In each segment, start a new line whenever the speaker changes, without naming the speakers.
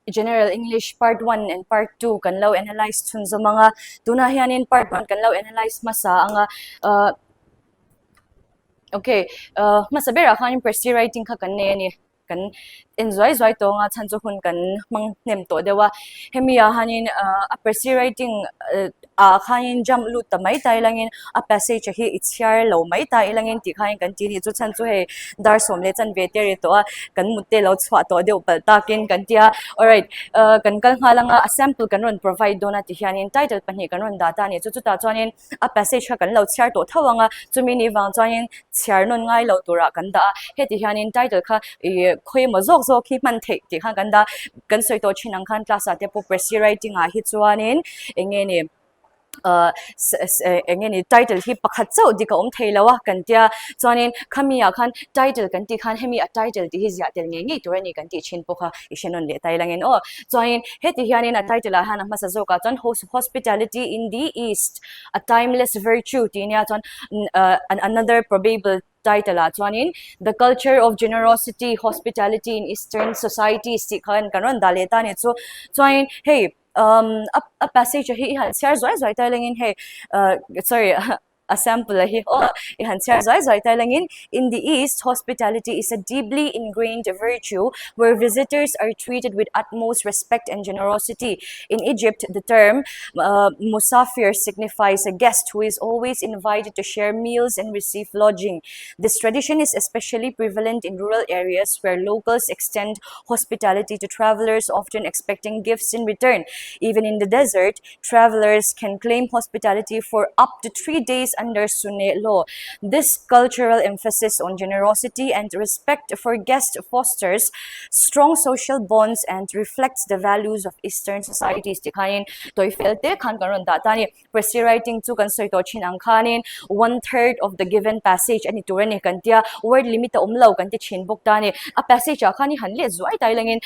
General English Part 1 and Part 2 kan law analyze tun sa mga tunahianin Part 1 kan law analyze masa ang okay masabera kan impress writing ka kan ne kan enjoy to nga chancho hun kan mang nem to dewa hemia hanin appress writing khain jam lut tamai tai langin a passage hi it's share lo mai tai langin ti khain kan ti ni chu chancho he dar som le chan ve te to kan mutte lo chwa to de upal takin kan tia alright kan kal halanga a sample kan ron provide dona ti hianin title pani kan ron data ni chu chu ta chuanin a passage kan lo share to thawanga chumi ni wang chuanin share non ngai lo tura kan da he ti hianin title kha khoi ma zok zok hi man the ti khan kan da kan soi to chinang khan class ate po press writing hi chuanin enge ni enge ni title hi pakhat chau dika theilawa kan tia chuanin khamia khan title kan ti khan hemi a title ti hi zia tel nge nge turani kan ti chin pokha ishenon le tai langin chuanin heti hianin a title a hana masa zoka chon hospitality in the east a timeless virtue ti nia chon another probable title chuanin the culture of generosity hospitality in eastern societies ti khan karon daleta ni chu chuanin hey a passage hi han share zoi telling in hey sorry a sample hi han share zoi telling in the east hospitality is a deeply ingrained virtue where visitors are treated with utmost respect and generosity in Egypt the term musafir signifies a guest who is always invited to share meals and receive lodging. This tradition is especially prevalent in rural areas where locals extend hospitality to travelers often expecting gifts in return. Even in the desert, travelers can claim hospitality for up to 3 days under Sunni law. This cultural emphasis on generosity and respect for guests fosters strong social bonds and reflects the values of Eastern societies. Tikanin toifelte kan karon datani press writing chu kan soi to chin ang khanin 1/3 of the given passage ani turani kan tia word limit umlo kan ti chin bok tani a passage a khani hanle zuai tai langin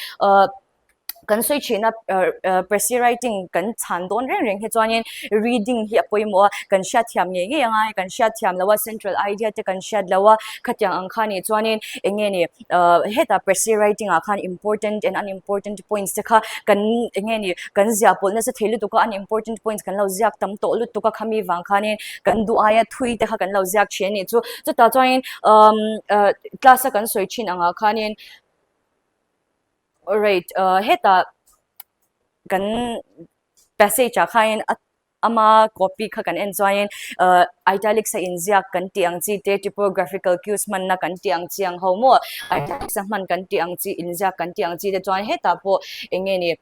kan soi china press writing kan chan don reng he chuanin reading hi apoi mo kan sha thiam nge nge anga kan sha thiam lawa central idea te kan sha lawa khatyang ang khani chuanin enge ni heta press writing a khan important and unimportant points te kha kan enge ni kan zia pol na sa thelu to ka unimportant points kan lo ziak tam to lut to ka khami wang khanin kan du aya thui te kha kan lo ziak cheni chu ta chuanin class kan soi chin anga khanin alright heta kan passage a khain ama copy kha kan enjoyin italics sa inziak kan tiang chi te typographical cues man na kan tiang chiang homo italics man kan tiang chi inziak kan tiang chi te chuan heta po enge ni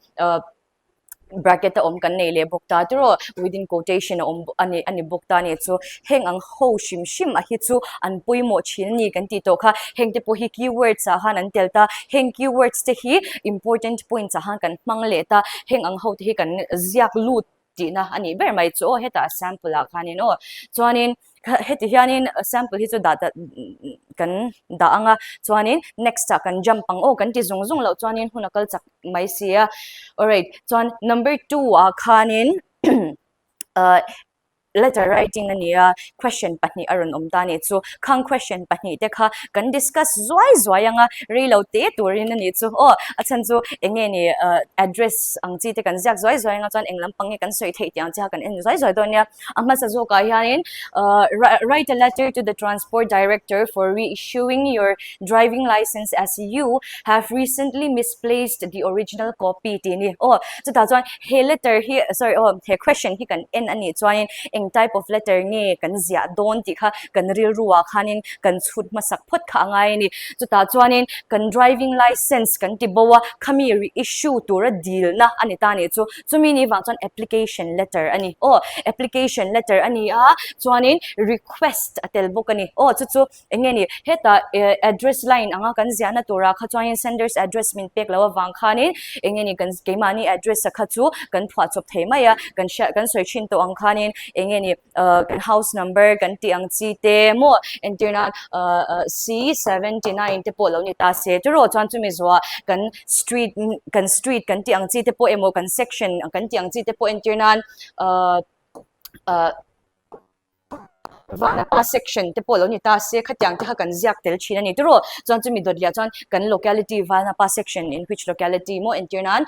bracket kan nei le bukta tro within quotation ani bukta ni chu heng ang ho shim a hi chu an puimo chin ni kan ti to kha heng te po hi keywords a han an telta heng keywords te hi important points a han kan mang le ta heng ang ho te hi kan ziak lut ti na ani ber mai chu heta sample a khanin chuanin heti hianin sample hi chu data kan da anga chuanin next ta kan jump pang kan ti zung lo chuanin hunakal chak mai sia alright chuan number 2 a khanin letter writing ania question pahni aron omtani chu khang question pahni te kha kan discuss zoi anga reilo te turin ani chu achan chu enge ni address ang chi te kan jak zoi anga chan englam pangi kan soi thei tiang cha kan en zoi donia amma sa zo ka hianin write a letter to the transport director for reissuing your driving license as you have recently misplaced the original copy ti ni chu ta chuan he letter hi sorry he question hi kan en ani chuan eng type of letter nge kan zia don ti kha kan ril ruwa khanin kan chhut masak phot kha ngai ni chuta chuanin kan driving license kan ti bowa khami reissue tura deal na ani ta ni chu chumi ni wang chon application letter ani application letter ani chuanin request atel book ani chu enge ni heta address line anga kan zia na tura kha chuanin senders address min pek lawa wang khanin enge ni kan keimani address kha chu kan phwa chop theimaya kan soi chin to ang khanin enge ni kan house number kan ti ang chi te mo internal C79 te po lo ni ta se to ro chuan chumi zwa kan street kan ti ang chi te po emo kan section kan ti ang chi te po internal vana past section te polo ni ta se khatyang te kha kan ziak tel china ni turo chon chumi dot lia chon kan locality vana past section in which locality mo internan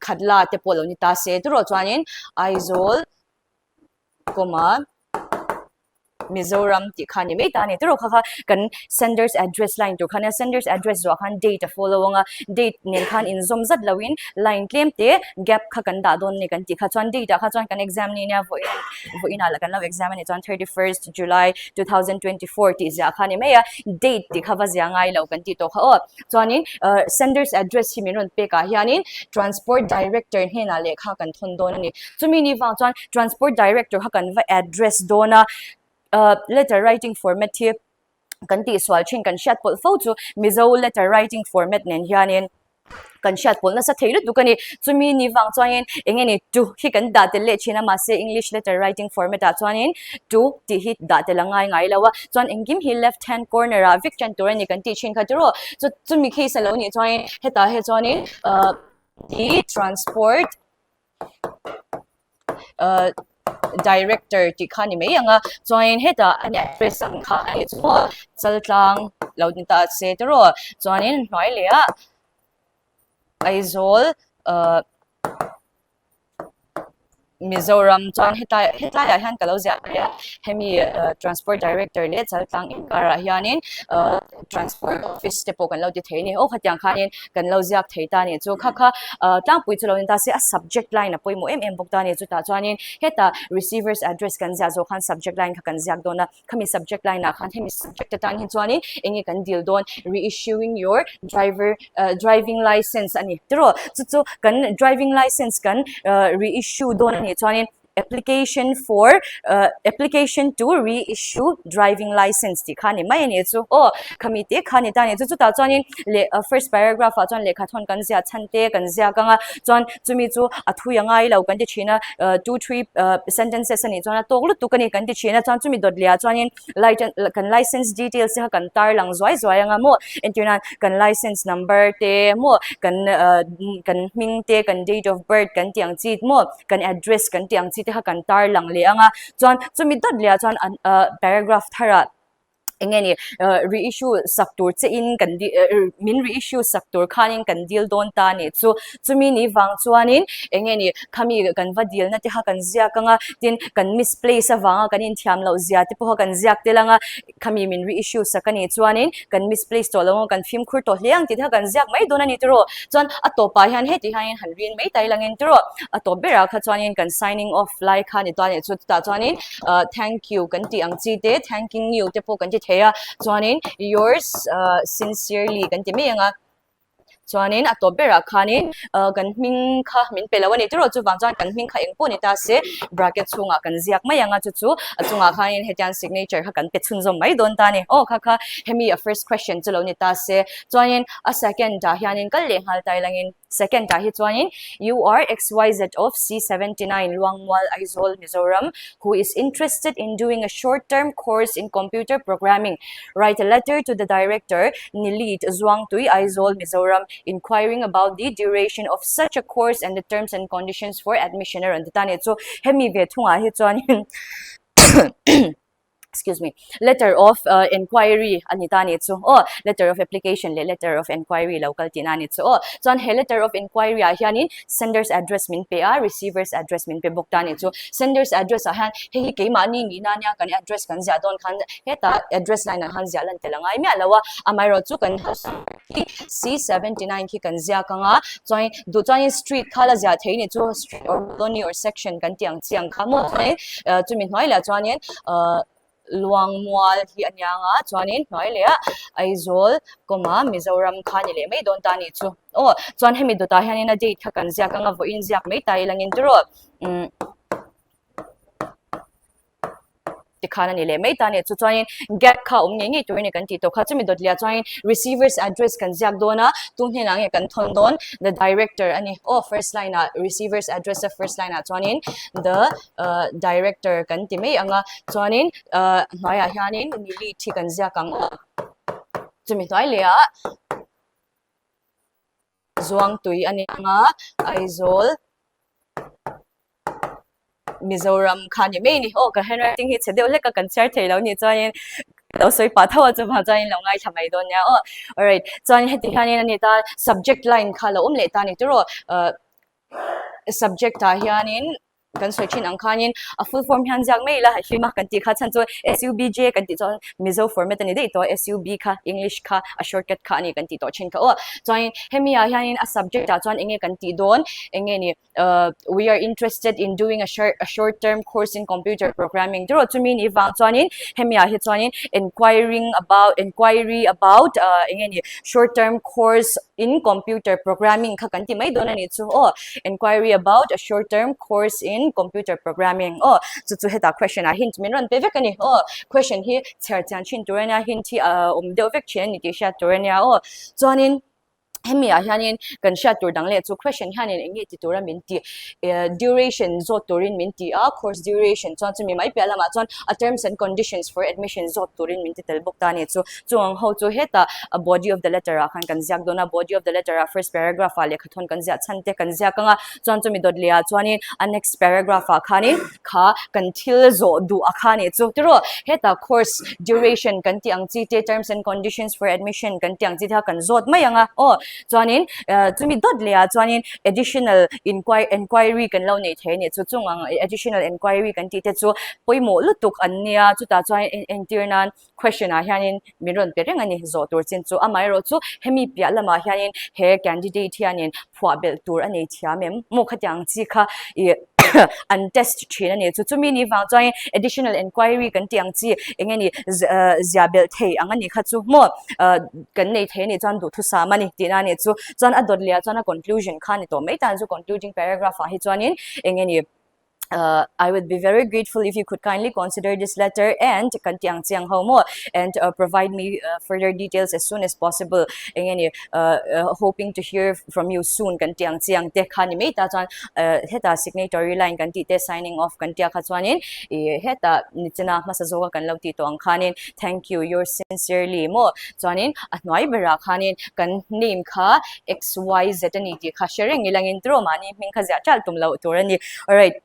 khadla te polo ni ta se turo chuanin Aizawl comma Mizoram ti khani me ta ni turo kha kan sender's address line to khana sender's address zo khan date following a date nen khan in zom zat lawin line claim te gap kha kan da don ni kan ti kha chuan date kha chuan kan exam ni na vo in ala kan law exam ni chuan 31st July 2024 ti za khani me ya date ti kha wa zia ngai lo kan ti to kha o chuanin sender's address hi minun pe ka hianin transport director hena le kha kan thon don ni chumi ni wang chuan transport director kha kan va address dona letter writing format here kan ti swal chin kan shat pol fo chu mizo letter writing format nen hianin kan shat pol na sa theilu tu kani chumi ni wang chuanin engeni tu hi kan da te le china ma se English letter writing format a chuanin tu ti hi da te langai ngai lawa chuan engim hi left hand corner a vic chan tur ani kan ti chin khaturo chu chumi case alo ni chuanin heta he chuanin the transport director ti khani me anga join heta an address ang kha ai chu chaltlang laudin ta se tero join noi le a Aizawl Mizoram chuan heta ya han kalo zia ya hemi transport director le chaltlang in kara hianin transport office te po kan lo ti theini o khatyang khanin kan lo ziak theita ni chu kha kha tang pui chulo ta se a subject line a poimo em bok ta ni chu ta chuanin heta receiver's address kan zia zo khan subject line kha kan ziak dona khami subject line a khan hemi subject ta hin chuanin engi kan deal don reissuing your driving license ani tro chu kan driving license kan reissue don chuanin application to reissue driving license ti khani mai ni chu o khami te khani ta ni chu ta chuanin le first paragraph a chuan lekha thon kan zia chante kan zia kanga chuan chumi chu athu yangai lo kan ti china 2-3 sentences ani chuan toklu tu kani kan ti china chuan chumi dot lia chuanin kan license details ha kan tar lang zoi anga mo entunan kan license number te mo kan ming te kan date of birth kan tiang chi mo kan address kan tiang chi te ha kan tar lang le anga chuan chumi dot lia chuan paragraph thara engeni reissue saktur che in kan min reissue saktur khanin kan deal don ta ni chu chumi ni wang chuanin engeni khami kan va deal na te ha kan zia kanga tin kan misplace awanga kan in thiam lo zia te po kan ziak te langa khami min reissue sakani chuanin kan misplace to lo kan phim khur to hleang ti ha kan ziak mai dona ni tro chuan atopa hian heti hain hanrin mai tai langin tro atobera kha chuanin kan signing off like khani to ni chu ta chuanin thank you kan ti ang chi te thanking you te po kan ti theya chuanin yours sincerely kan ti me anga chuanin atobera khanin kan hming kha min pelawani tro chu wang chuan kan hming kha engpo ni ta se bracket chunga kan ziak mai anga chu achunga khanin hetian signature kha kan pe chun zom mai don ta ni o kha hemi a first question chulo ni ta se chuanin a second ta hianin kal le hal tai langin second ta hi chuanin you are xyz of C79 Luangwal Aizawl Mizoram who is interested in doing a short-term course in computer programming. Write a letter to the director Nilit Zwangtui Aizawl Mizoram inquiring about the duration of such a course and the terms and conditions for admission and the tani so hemi ve thunga hi chuanin excuse me letter of inquiry anita ni chu letter of application le letter of inquiry local tinani chu chuan he letter of inquiry a hianin sender's address min pe a receiver's address min pe bok ta ni chu sender's address a han he ke mani ni na nya kan address kan zia don khan heta address line han zia lan telangai mi alawa amai ro chu kan C79 ki kan zia kanga chuan street khala zia theini chu street or colony or section kan tiang chiang khamo chumi hnoi la chuanin Luangwal hi anyanga chuanin noi le Aizawl comma Mizoram khani le mai don ta ni chu chuan hemi do ta hianin a date kha kan ziak anga vo in ziak mai tai langin tro tikhana ni le mai ta ni chu chuanin gap kha ngi tur ni kan ti to kha chumi dot lia chuanin receiver's address kan ziak dona tumhne nang kan thon don the director ani first line a receiver's address of first line a chuanin the director kan ti mai anga chuanin hnoya hianin nili thi kan ziak ang chumi toy le a Zwangtui ani anga Aizawl Mizoram khan ni me ni ka handwriting hi chedeu le ka concert thei lo ni chuan soi pa thawa chu bha chuan lo ngai thamai don nya alright chuan heti khanin ani ta subject line khala le ta ni turo subject ta hianin kan soi chin ang khanin a full form hian jak mai la hima kan ti kha chan chu SUBJ kan ti chon mizo format ani dei to SUB kha English kha a shortcut kha ani kan ti to chin kha chuan hemia hianin a subject ta chuan enge kan ti don enge ni we are interested in doing a short term course in computer programming dro chumi ni wang chuanin hemia hi chuanin inquiry about enge ni short term course in computer programming kha kan ti mai don ani chu inquiry about a short term course in computer programming chu heta question a hint min ran pe vek ani question hi chher chan chin turania hint hi deu vek chen ni ti sha turania chuanin hemia hianin kan sha tur dang le chu question hianin engi ti tura min ti duration zo turin min ti a course duration chuan chu mi mai pe lama chuan a terms and conditions for admission zo turin min ti tel bok ta ni chu chuang ho chu heta a body of the letter a khan kan ziak dona body of the letter a first paragraph a lekha thon kan zia chante kan zia kanga chuan chu mi dot lia chuanin a next paragraph a khani kha kan thil zo du a khani chu tiro heta course duration kan ti ang chi te terms and conditions for admission kan ti ang chi tha kan zot mai anga chuanin chumi dot lea chuanin additional inquiry kan lo nei the ni chu chungang additional inquiry kan ti te chu poimo lutuk ania chu ta chuan intirnan question a hianin miron pereng ani zo tur chin chu amai ro chu hemi pia lama hianin he candidate hianin phwa bel tur ani thiamem mo khatyang chi kha an test thina ni chu chumi ni wang chuan additional inquiry kan tiang chi engeni ziabel thei angani kha chu mo kan nei the ni chuan du thu sa mani tina ni chu chuan a dot lia chuan a conclusion kha ni to mai tan chu concluding paragraph a hi chuanin engeni I would be very grateful if you could kindly consider this letter and kantiang chiang homo and provide me further details as soon as possible. Engeni hoping to hear from you soon kantiang chiang te khani me ta chuan heta signatory line kan ti te signing off kan tia kha chuanin heta nichina masazoga kan lauti to ang khanin thank you yours sincerely mo chuanin atnoi bera khanin kan name kha xyz ani ti kha sharing ilang intro mani ming kha ja chal tum lo turani alright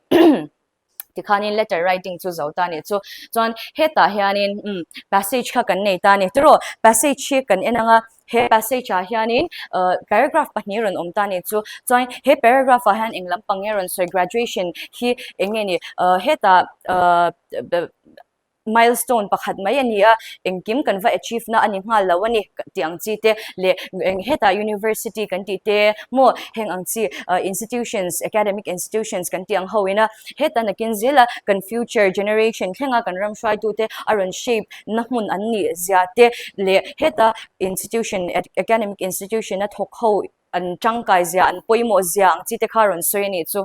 tikhanin letter writing chu zauta ni chu chuan heta hianin passage kha kan nei ta ni tro passage hi kan enanga he passage a hianin paragraph pahniron omta ni chu chuan he paragraph a hian englam pangeron so graduation hi engeni heta milestone pakhat mai ania engkim kanwa achieve na ani ngal lawani tiang chi te le heta university kan ti te mo heng ang chi institutions academic institutions kan tiang hoina heta nakin zela kan future generation khenga kan ram shwai tu te aron shape nahmun anni zia te le heta institution academic institution na thok ho an changkai zia an poimo zia ang chi te kharon soini chu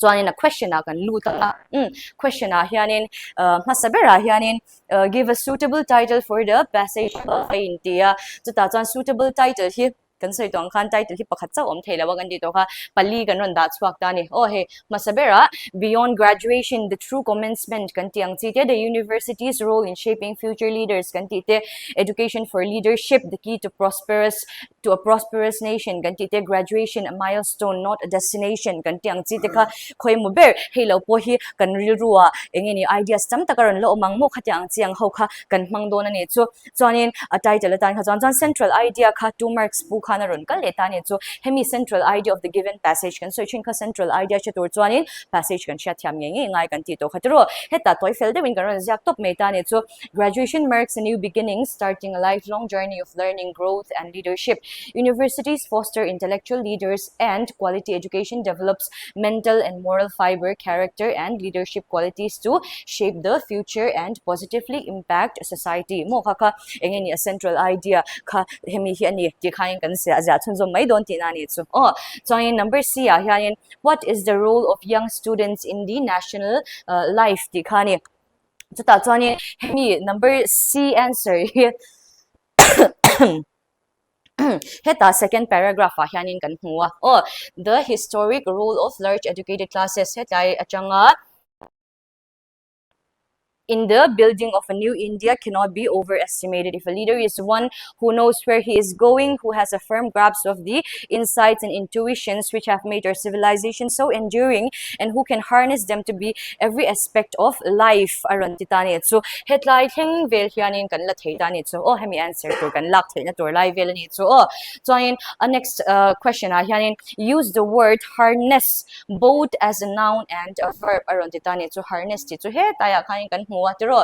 chuanin a question a kan luta question a hianin masabera hianin give a suitable title for the passage of India chuta chuan suitable title hi kan sei tong khan title hi pakhat cha om theila wa kan ti to kha pali kan ron da chuak ta ni he masabera beyond graduation the true commencement kan tiang chi te the university's role in shaping future leaders kan ti te education for leadership the key to a prosperous nation kan ti te graduation a milestone not a destination kan tiang chi te kha khoi mu ber helo po hi kan ril ruwa engeni ideas tam takaron lo mang mo khatyang chiang ho kha kan mang don ani chu chuanin a title atan kha chuan central idea kha 2 marks bu khana ron kal eta ni chu hemi central idea of the given passage kan so chin kha central idea che tur chuanin passage kan sha thiam nge ngai kan ti to khatro heta toefl de win kan ron jak top meta ni chu graduation marks a new beginning starting a lifelong journey of learning growth and leadership universities foster intellectual leaders and quality education develops mental and moral fiber character and leadership qualities to shape the future and positively impact society mo kha engeni a central idea kha hemi hi ani ti khain kan se aja chunzo mai don ti na ni chu so in number C a hianin what is the role of young students in the national life ti khani chuta chuani hemi number C answer heta second paragraph a hianin kan hnuwa the historic role of large educated classes hetai achanga in the building of a new India cannot be overestimated. If a leader is one who knows where he is going, who has a firm grasp of the insights and intuitions which have made our civilization so enduring, and who can harness them to be every aspect of life. Aron titani. So headline thing vel hianin kan la thei tani. So oh hemi answer to kan lak thei na tur lai vel ni. So oh so in next question hianin use the word harness both as a noun and a verb. Aron titani. So harness ti. So he taya kain kan huwa tiro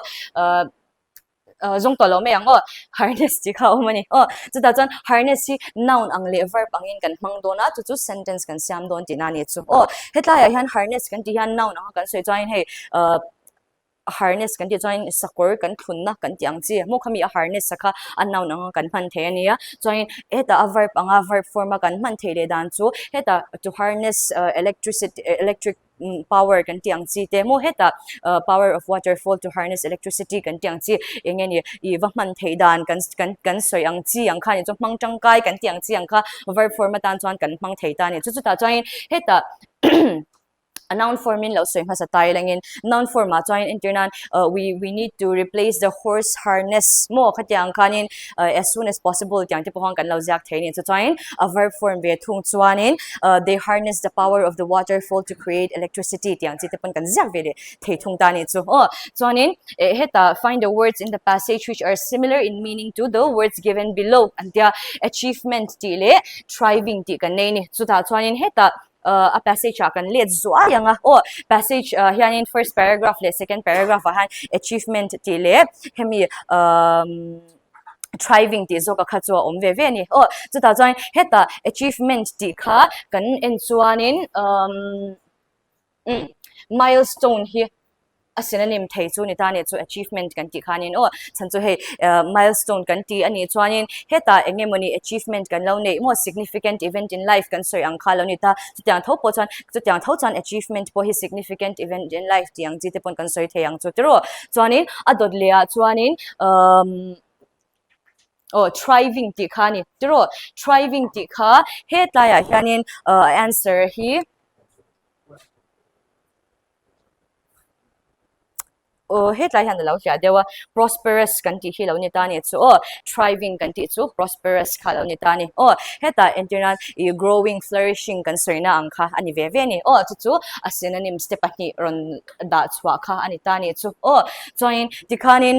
zong tolo me ang harness ti ka mani chu ta chan harness si noun ang le verb ang in kan mang do na chu sentence kan siam don ti na ni chu hetla ya han harness kan ti han noun ang kan soi join hey harness kan ti join sakor kan thun na kan tiang chi mo khami a harness saka an noun ang kan man the ni ya join eta a verb anga verb form kan man the le dan chu heta to harness electric power kan tiang chi te mo heta power of waterfall to harness electricity kan tiang chi engen i va man thei dan kan soi ang chi ang kha ni chu mang tang kai kan tiang chi ang kha verb form tan chuan kan mang thei ta ni chu ta chuan heta a noun form in lo soi ma sa tai lang in noun form ma chuan internan we need to replace the horse harness mo khatiang khanin as soon as possible tiang te pohang kan lo jak thein so chuan a verb form ve thung chuan in they harness the power of the waterfall to create electricity tiang chi te pon kan jak ve le thei thung ta ni chu chuan in heta find the words in the passage which are similar in meaning to the words given below and their achievement ti le thriving ti kan nei ni chu ta chuan in heta a passage kan let zua yang passage hian in first paragraph le second paragraph han achievement ti le hemi thriving ti zo ka kha chu om ve ve ni chu ta chuan heta achievement ti kha kan en chuan in milestone hi a synonym thei chu ni ta ni chu achievement kan ti khanin chan chu he milestone kan ti ani chuanin heta engemoni achievement kan lo nei mo significant event in life kan soi ang khalo ni ta chutiang tho po chan achievement po hi significant event in life tiang ji te pon kan soi thei ang chu tero chuanin adot lea chuanin thriving ti khani tero thriving ti kha heta ya hianin answer hi headline han lo hia dewa prosperous kan ti hi lo ni ta ni chu thriving kan ti chu prosperous kha lo ni ta ni heta internal growing flourishing kan soina ang kha ani ve ve ni chu a synonym step ani ron da chwa kha ani ta ni chu join tikhanin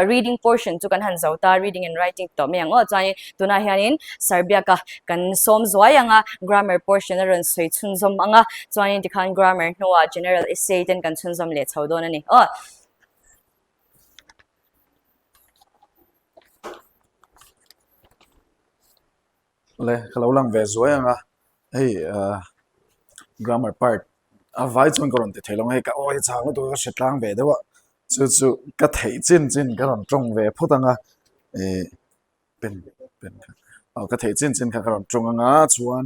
reading portion chu kan han zauta reading and writing to me ang chai tuna hianin serbia ka kan som zoi anga grammar portion ron soi chun zom anga chai tikhan grammar noa general essay ten kan chun zom le chaudon ani
le kalau lang ve zoi anga hey grammar part a vai chun koron te thelong he ka oi chang to ka setlang ve dewa chu ka thei chin ka ron trong ve photanga pen ka thei chin ka ron trong anga chuan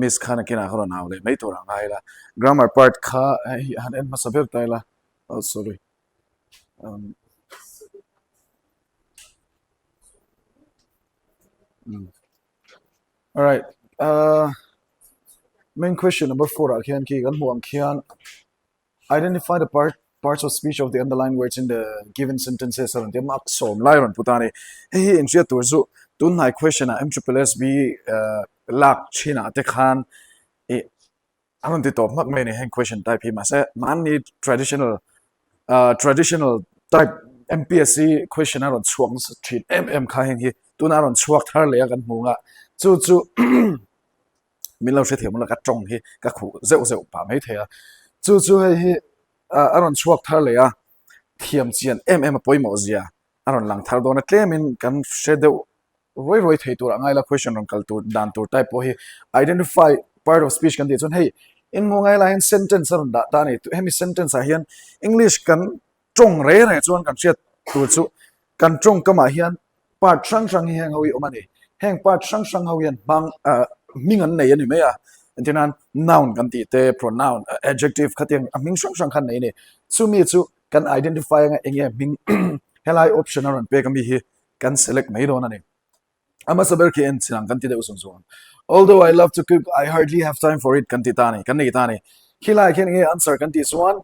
miss khana kina ron aw le mai to rang ai la grammar part kha han en masaber tai la sorry all right main question number 4 akhian ki kan huang khian identify the parts of speech of the underlying words in the given sentences aron the mark som lairon putani he in sia tur zu tun nai question a MPSC lak china te khan aron ti top mak me ni hen question type hi ma se man ni traditional type MPSC question aron chuang treat kha hen hi tun aron chuak thar le kan hunga chu milo se themula ka tong hi ka khu zeu pa mai thea chu hi aron chuak thar le ya thiam chian poi mo zia aron lang thar do na claim kan shedeu roi thei tur angai la question on kal tur dan tur type po hi identify part of speech kan ti chon hey in mo ngai la in sentence aron da ta ni tu hemi sentence a hian english kan tong re chuan kan chet tur chu kan tong kama hian part sang hi hang hoi omani hang part sang hoian bang ming an nei ani me a antinan noun kan ti te pronoun adjective khating ming sang khan nei ni chu mi chu kan identify nga enge ming helai option aron pe kan bi hi kan select mai ron ani ama saber ki en sinang kan ti de usum so although I love to cook I hardly have time for it kan ti tani kan nei tani khila khen nge answer kan ti swan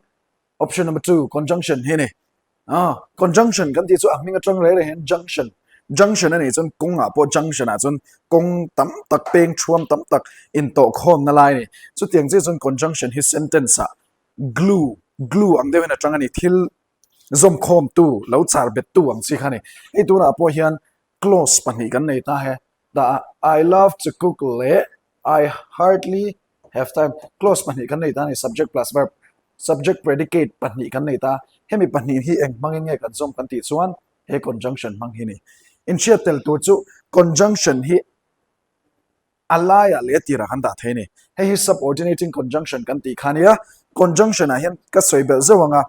option number 2 conjunction hi ni conjunction kan ti chu a hming atang re hen junction ani chon kong a po junction a chon kong tam tak peng thuam tam tak in to khom na lai ni chu tiang che chon conjunction hi sentence a glue ang dewen atang ani thil zom khom tu lo char bet tu ang si khani ei tu na po hian close pani kan nei ta he da I love to cook le I hardly have time close pani kan nei ta ni subject plus verb subject predicate pani kan nei ta hemi pani hi eng mangin nge kan zom kan ti chuan he conjunction mang hi ni in tel tu chu conjunction hi alaya le tira kan da the ni he subordinating conjunction kan ti khania conjunction a hian ka soibel zawanga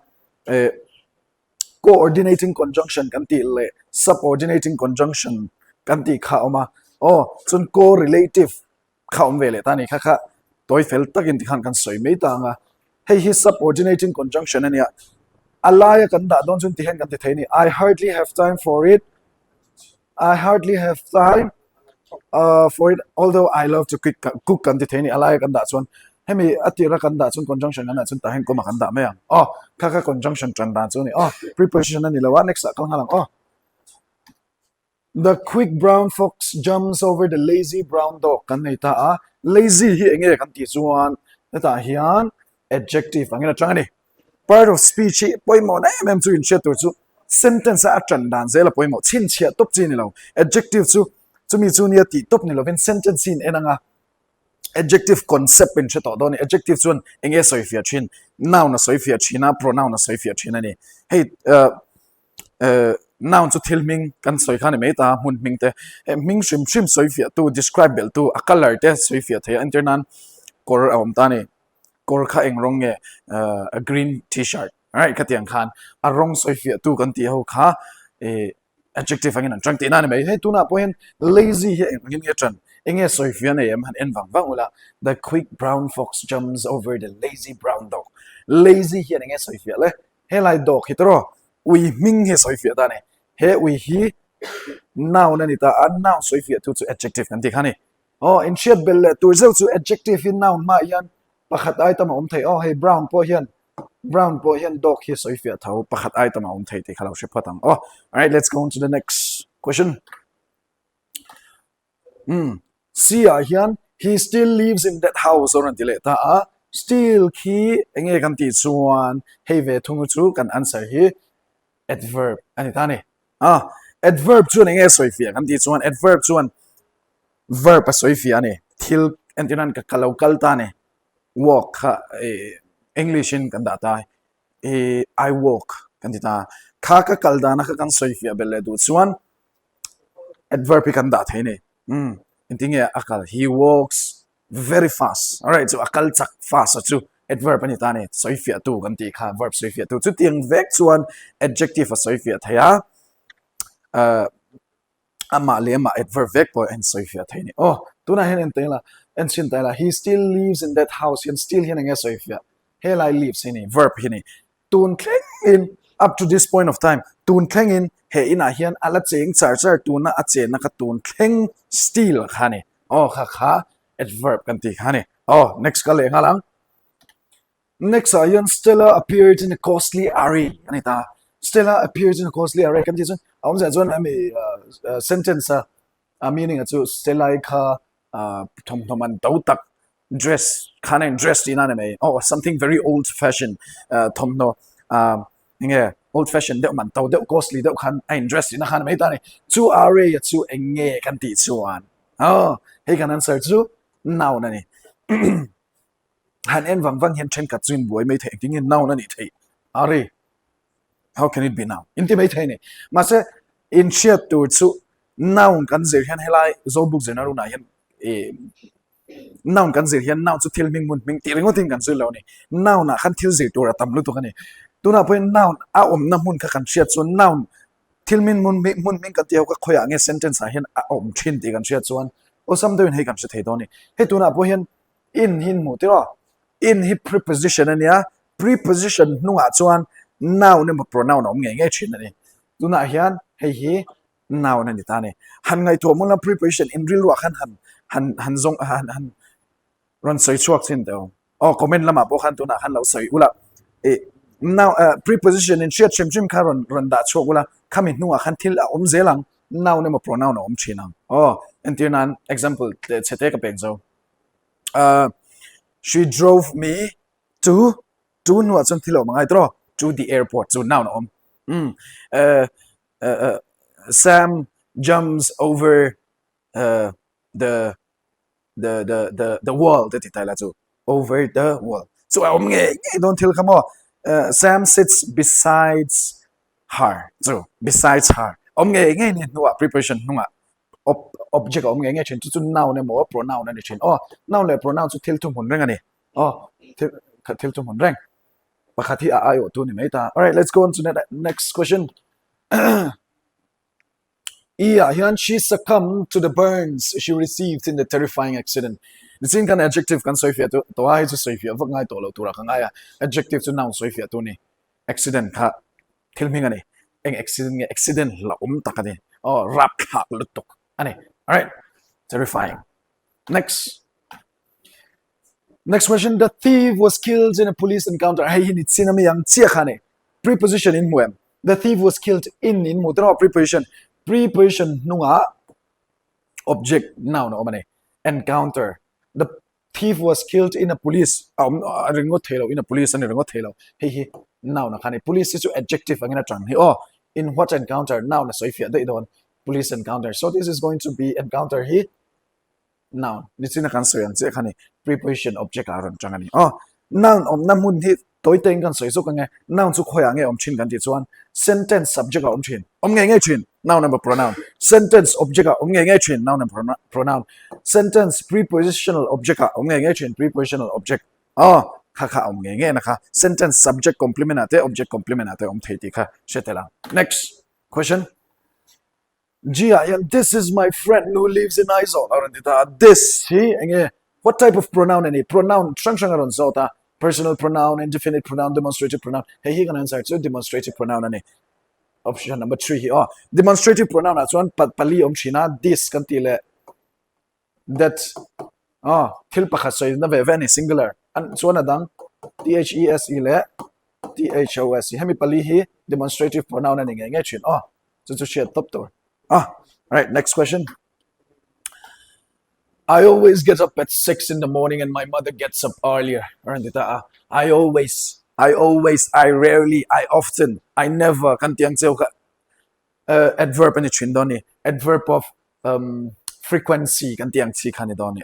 coordinating conjunction kan ti le subordinating conjunction kan ti kha oma chun correlative kha om vele ta ni kha toy fel takin ti khan kan soi mei ta nga hi subordinating conjunction ania alaya kan da don chun ti hen kan ti theini I hardly have time for it for it although I love to cook kan ti theini alaya kan da chun hemi atira kan da chun conjunction kan da chun ta hen ko ma kan da me yang kha conjunction tran da chu ni preposition ani lawa next kan halang the quick brown fox jumps over the lazy brown dog kan nei ta lazy hi enge kan ti chuan ta hian adjective angena tangani part of speech hi poimo na em chu in chat chu sentence a tran dan zela poimo chin chia top chi ni lo adjective chu mi chu ni ti top ni lo ven sentence in enanga adjective concept in chat do ni adjective chun enge soifia chin noun na soifia china pronoun na soifia china ni hey noun chu thilming kan soi khani me ta mun ming te ming shim soifia to describe bel to a color te soifia the internan kor awm ta ni kor kha eng rong nge a green t-shirt right katiang khan a rong soifia tu kan ti ho kha adjective angin an chang ti na ni me he tu na point lazy he ngin nge tran enge soifia ne em han en wang ula the quick brown fox jumps over the lazy brown dog lazy he enge soifia le he lai dog hitro we ming he soifia ta ne he we hi noun ani ta an noun soifia tu adjective kan ti khani in chat bel tu zeu chu adjective in noun ma yan pakhat ai tama thei hey brown po hian dog hi soifia thau pakhat ai tama thei te khalau she phatang all right let's go on to the next question see hian he still lives in that house or until ta still khi enge kan ti chuan hey ve thungu chu kan answer hi adverb ani ta ni adverb chuan enge soifia kan ti chuan adverb chuan verb a soifia ni thil entinan ka kalau kal ta ni walk English in kan da ta I walk kan ti ta kha ka kal da na ka kan soifia bel du chuan adverb kan da the ni intinge akal he walks very fast all right so akal chak fast chu adverb ani ta ni soifia tu kan ti kha verb soifia tu chu tiang vek chuan adjective a soifia thaya ama lema adverb vek po and soifia thaini tuna hen entela and sin tala he still lives in that house and still hen enge soifia hell I lives hini verb hini tun thleng in up to this point of time tun thleng in he ina hian ala cheng char tuna a che na ka tun thleng still khani kha adverb kan ti khani next ka le ngalang next ian Stella appeared in a costly array anita Stella appears in a costly array kan ti chun awm za chon ami sentence a meaning chu Stella kha thom do tak dress kind of dressed in anime something very old fashioned thom no nge old fashioned de man to de costly de khan I dressed in a khan mai ta ni chu array chu enge kan ti chuan he kan answer chu noun ani han en wang hian chen ka chuin buai mai the ding in noun ani thei array how can it be noun inti mai thei ni ma se in chat tu chu noun kan zir hian helai Zawlbuk Zirna ru na hian noun kan zir hian noun chu thil ming mun ming ti ringo ting kan zu lo ni noun na khan thil zir tur tam lu tu kani tuna point noun a na mun kha kan chat chu noun thil min mun ming kan ti ka khoya nge sentence a hian a thin ti kan chat chuan sam doin he kan che thei do ni he tuna po hian in hin mu ti ro in hi preposition ania preposition nunga chuan noun ne pronoun om nge thin ani tuna hian hi noun ani ta ni han ngai to mun la preposition in real wa han zong han ron soi chuak sin deu comment lama bo khan tu na han lo soi ula now preposition in shia chim kha ron da chokula khamin nuwa khan thil om zelang now ne mo pronoun om chinang oh entinan example chete ka pengzo she drove me to nuwa chon thilo mangai tro to the airport so now om Sam jumps over the the wall that itala so over the wall so don't tell come on Sam sits besides her so besides her nge ni no preposition no object nge chen chu noun ne mo pronoun ne chen oh noun le pronoun chu thil tum hun reng ani oh thil tum hun reng pakhathi a ayo tu ni meta all right let's go on to the next question Yeah, she succumbed to the burns she received in the terrifying accident. The same kind of adjective can say to I to say if ngai to lo tura kan aya adjective to noun say to ni accident kha thilming ani accident la takani oh rap kha lutuk ani all right terrifying next question the thief was killed in a police encounter hey ni sinami yang chia khane preposition in muem the thief was killed in mudra preposition nunga object noun omane encounter the thief was killed in a police ringo thelo in a police and ringo thelo he noun khani police is adjective angina tran he oh in what encounter noun so if you don't police encounter so this is going to be encounter he noun this in a cancer and say khani preposition object aron changani oh noun namun hi toy teng kan soi so kan noun chu khoya nge om chin kan ti chuan sentence subject om chin om nge chin noun number pronoun sentence object om nge chin noun number pronoun sentence prepositional object om nge chin prepositional object oh kha om nge na kha sentence subject complement ate object complement ate om thei ti kha setela next question Gia this is my friend who lives in Aizawl arandita this he what type of pronoun any pronoun sang aron zota personal pronoun indefinite pronoun demonstrative pronoun hey he can answer so demonstrative pronoun ani option number 3 here oh demonstrative pronoun as one pali om china this kan tile that thil pakha so na ve any singular and so na dang thes le thos hemi pali hi demonstrative pronoun ani nge chin so share top to right next question I always get up at 6 in the morning and my mother gets up earlier. I always, I rarely, I often, I never. Adverb ani chindoni. Adverb of frequency kantiang chi kanidoni.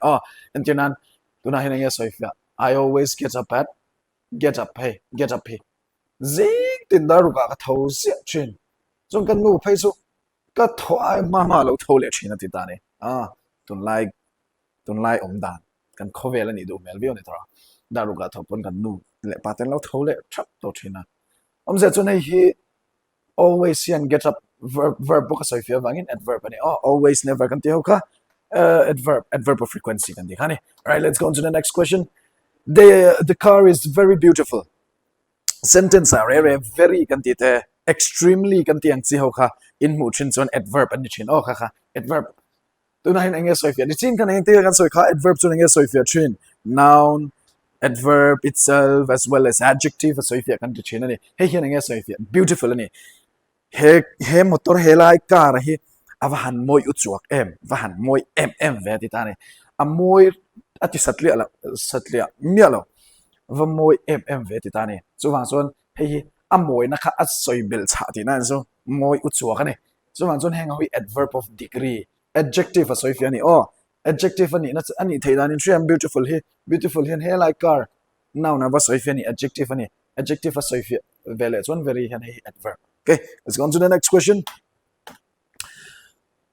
And tinan tunahina yesoifya. I always get up at get up hey. Zing tindaruga ka thos chin. Zong kan nu phaisu ka thoi mama lo thole china titani. Tun lai om dan kan khovel ani du mel bio ni tra daruga thopon kan nu le paten lo thole thap to thina om ze chone hi always and get up verb book so if you wangin adverb ani always never kan ti hoka adverb of frequency kan di khani all right let's go on to the next question the car is very beautiful sentence are very kan ti te extremely kan ti ang chi hoka in mu chin chon adverb ani chin kha adverb tunahin ang so if you chin kan ang te kan so kha adverb chon ang so if you chin noun adverb itself as well as adjective so if you kan chin ani he hian ang so if you beautiful ani he motor he lai car hi avahan moi uchuak vahan moi ve ti tani a moi ati satlia mialo va moi ve ti tani so wang son he a moi na kha asoi bil cha ti nan so moi uchuak ani so wang son hang wi adverb of degree adjective so if you ani adjective ani na ani theidan in I'm beautiful he like car noun na so if any adjective so if vele it's one very adverb okay let's go on to the next question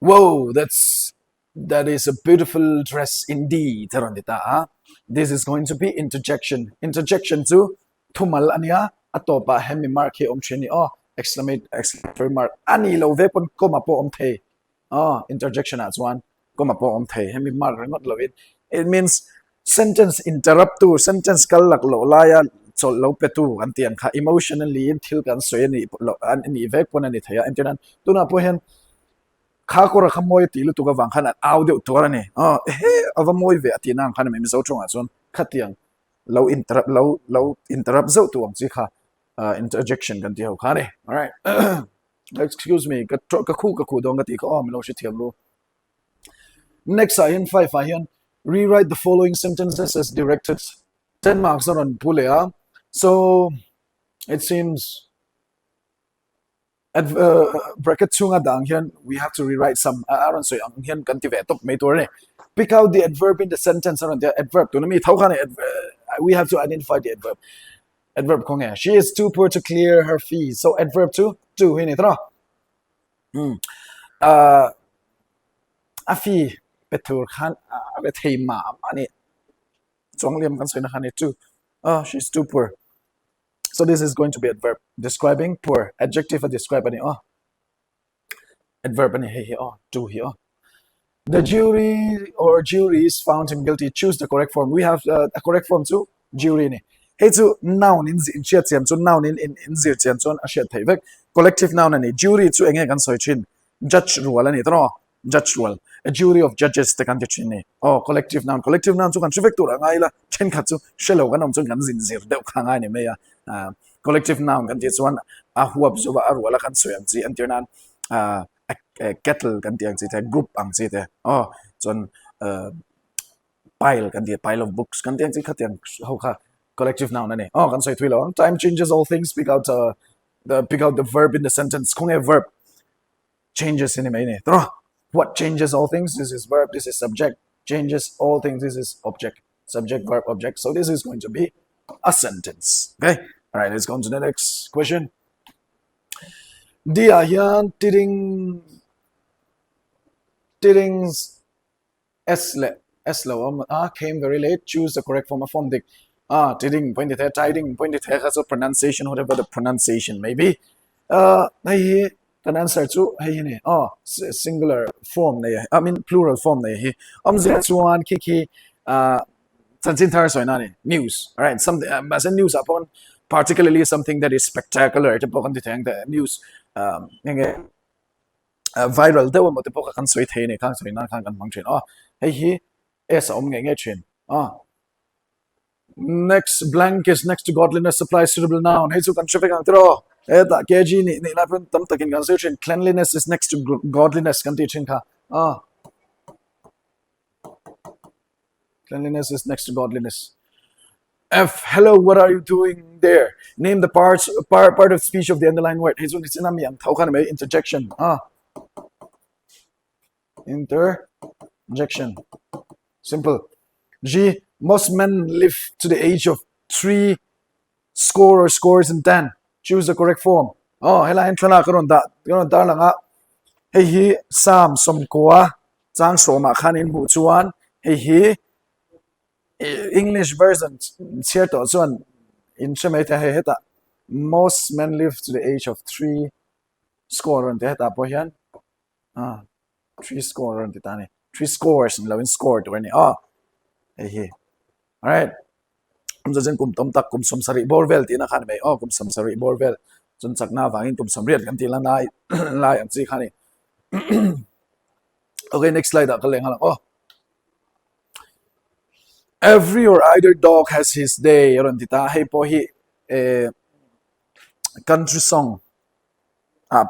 whoa that is a beautiful dress indeed tarandita this is going to be interjection to thumal ania atopa hemi mark he om chini exclamatory mark ani lo ve pon koma po om the interjection as one koma po om the hemi mark not love it means sentence interrupt to sentence kalak lo laya chol lo petu antian kha emotionally in thil kan so ani ve pon ani thaya antian tuna po hen kha ko ra khamoi ti lu tu ka wang khan audio to ra ni ava moi ve atina khan me zo chonga chon khatiang lo interrupt zo tu ang chi kha interjection kan ti ho khani. All right. Excuse me. Ka khu dong ka ti ko mi lo shi thiam lu. Next ayan 5 ayan rewrite the following sentences as directed. 10 marks on pulea. So it seems at bracket chunga dang hian we have to rewrite some aron so ang hian kan ti ve tok mai tur ne. Pick out the adverb in the sentence aron the adverb to mi thau khani we have to identify the adverb. Adverb kong hai. She is too poor to clear her fees. So adverb to hi ni tra. Afi betur khan bethei ma ani chongliam kan soina khani too. She's too poor. So this is going to be adverb describing poor. Adjective describe ani adverb ani he to he The jury or juries found him guilty. Choose the correct form. We have a correct form too. Jury ni. Hey to noun in chat chiam so noun in zir chiam chon a shet thai vek collective noun ani jury chu enge kan soi chin judge rule ani tro judge rule a jury of judges te kan ti chin ni collective noun chu kan trivek tu ra ngai la chen khat chu shelo kan om chu kan zin zir deuh khanga ni me ya collective noun kan ti chuan a huap zo ba arwala kan soyam chi antirnan kettle kan tiang chi te group ang chi te chon pile kan ti pile of books kan tiang chi khatiang ho kha collective noun ani kan say thui lo time changes all things. Pick out the verb in the sentence. Kung a verb changes in me tro what changes all things. This is verb, this is subject. Changes all things, this is object. Subject, verb, object. So this is going to be a sentence. Okay, all right, let's go on to the next question. Dia hian tidings eslo came very late. Choose the correct form of form dik tiding pointed there, tiding pointed there has a pronunciation, whatever the pronunciation may be. Hey, the answer to hey ne singular form ne I mean plural form ne he zhuan kiki sanjin thar so nani news. All right, something as a news upon particularly something that is spectacular to pokon the news viral the one but the poka kan soi the ne kan soi na kan mang chen hey he es nge chen next blank is next to godliness supply suitable noun. Hey, so kan traffic ang tro. Eta keji ni la pun tam takin kan search cleanliness is next to godliness kan teaching ka. Cleanliness is next to godliness. F, hello, what are you doing there? Name the part of speech of the underlined word. Hey, so it's inami ang tau kan may interjection. Interjection. Simple. G, most men live to the age of 3 score or scores and 10. Choose the correct form. Hela entrala karon da la nga. Hey hi sam som kwa chang soma khanin bu chuan hey hi English version certo chuan in chemeta he heta most men live to the age of 3 score and heta po hian 3 score and tani 3 scores in lawin score to any hey all right just kum tom tak kum som sari borvel ti na khan mai kum som sari borvel chun chakna wangin tum som riat kan ti la nai lai ang chi khani okay next slide ka leng halang every or either dog has his day ron tita hey po hi country song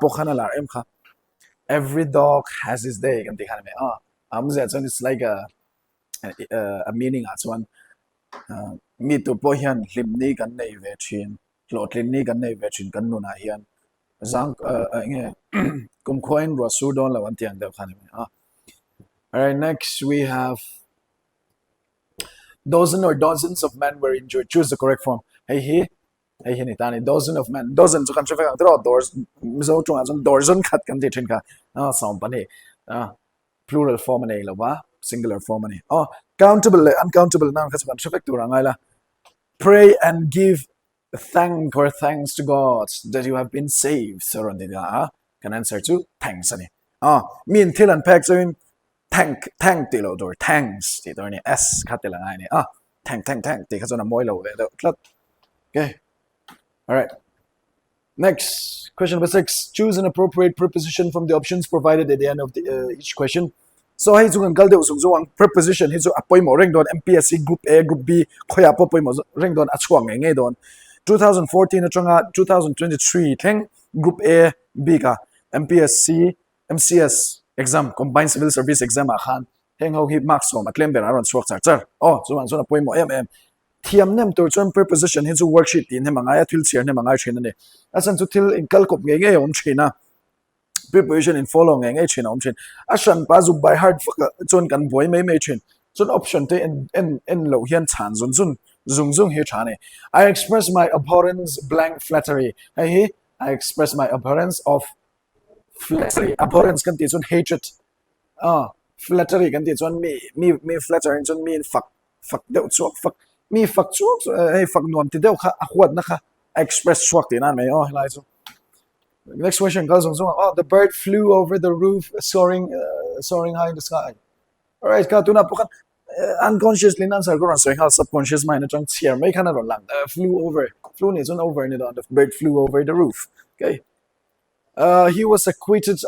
po khana la em kha every dog has his day kan ti khan mai it's like a meaning as one mi to po hian hlimni kan nei ve thin tlotlinni kan nei ve thin kan nuna hian zang nge kum khoin ro su don la wan tiang de khan all right next we have dozen or dozens of men were injured. Choose the correct form. Hey ni tani dozen of men dozen so kan traffic ang draw doors so chung azon dozen khat kan ti thin ka sound pani plural form nei lo ba singular form ani countable uncountable noun kan traffic tu rangai la pray and give thanks to God that you have been saved. So can answer to thanks ani mean till and pack so in thank ti lo dor thanks ti dor ni s khat la ngai ni thank ti ka so na moi lo ve do okay all right next question number 6 choose an appropriate preposition from the options provided at the end of each question. So hey chung gal de usung zo ang preposition hi chu apoi mo reng don MPSC group A group B khoya po poi mo reng don achuang nge don 2014 atanga 2023 theng group A B ka MPSC MCS exam combined civil service exam a khan heng ho hi marks so ma claim ber aron swak char oh chuan so na poimo thiam nem tur chuan preposition hin chu worksheet tin he mangai thil chiar ne mangai thina ne asan chu thil in kal kop nge om thina preposition in follow nge thina om thin asan pa zu by heart chon kan boy mai thin chun option te en lo hian chan zun zung he thane I express my abhorrence blank flattery hey I express my abhorrence of flattery abhorrence kan ti chun hatred flattery kan ti chun me flattery chun me fuck deuh chuak fuck me fuck chuak hey fuck nuam ti deuh kha akhwat na kha express chuak ti nan mai helai chu next question goes on the bird flew over the roof soaring high in the sky all right ka tuna pokan unconsciously nan sar ko ran soing hal subconscious mind atang chiar mai khana ron lang flew ni chun over ni the bird flew over the roof okay he was acquitted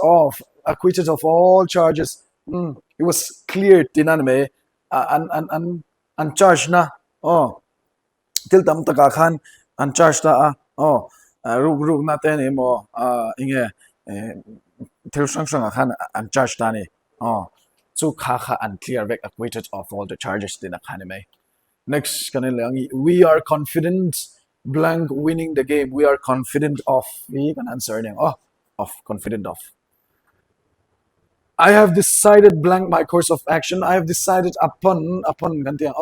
of all charges he was cleared tinan me uncharged na til tam taka khan uncharged ta ruk na te ne mo inge thil sang khan uncharged ta ni so kha unclear vek acquitted of all the charges din khan me next kan we are confident blank winning the game we are confident of we can answer name confident of I have decided blank my course of action I have decided upon gantia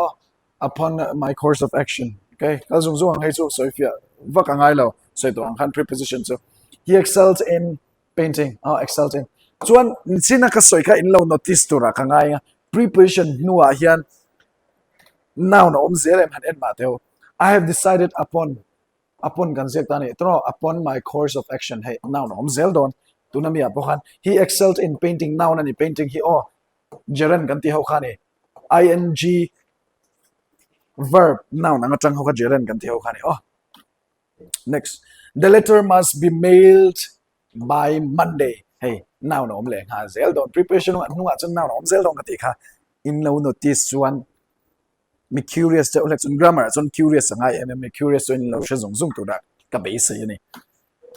upon my course of action okay kazung zung hai so if you vakangai lo so to ang kan preposition so he excelled in painting excelled in chuan sina ka soi ka in lo notice to ra kangai preposition nuwa hian noun zelem han en ma teo I have decided upon kan zek tani tro upon my course of action hey noun zel don tunami apokan he excelled in painting noun ani painting he jeren kan ti ho khani ing verb noun ang atang ho ka jeren kan ti ho khani next the letter must be mailed by Monday hey noun le ha zel don preparation nu chun noun zel don ka ti kha in lo notice one me curious to election grammar chun curious ngai me curious in lo shazung zung to da ka base ni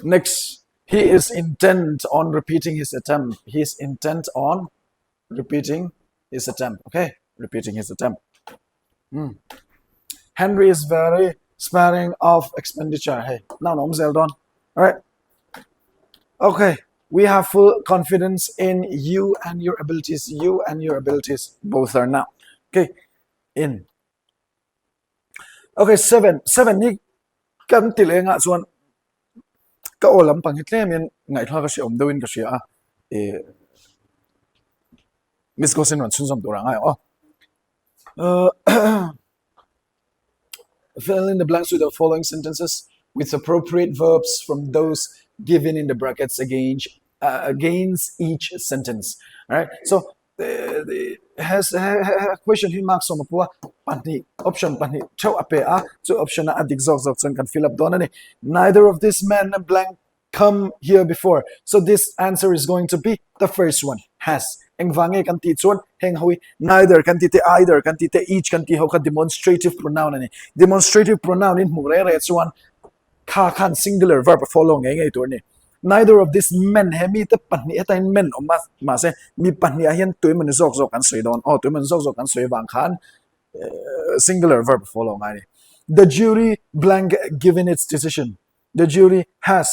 next he is intent on repeating his attempt he is intent on repeating his attempt okay repeating his attempt Henry is very sparing of expenditure hey now no zeldon all right okay we have full confidence in you and your abilities both are now okay in okay 7 ni kan tilenga chuan ka olam pang hitlem yan ngai thla ka si om doin ka sia miss gosen wan chun som tura ngai fill in the blanks with the following sentences with appropriate verbs from those given in the brackets against each sentence all right so has a question he marks on the pani option pani chow ape so option a adik zok chun kan fill up don ani neither of these men blank come here before so this answer is going to be the first one has engwange kan ti chon heng hoi neither kan ti te either kan ti te each kan ti ho ka demonstrative pronoun ani demonstrative pronoun in mu re chuan kha khan singular verb follow ngai tur ni neither of these men hemi te pani etain men ma se mi pani a hian toiman zok kan soi don toiman zok kan soi wang khan singular verb follow ngai the jury blank given its decision the jury has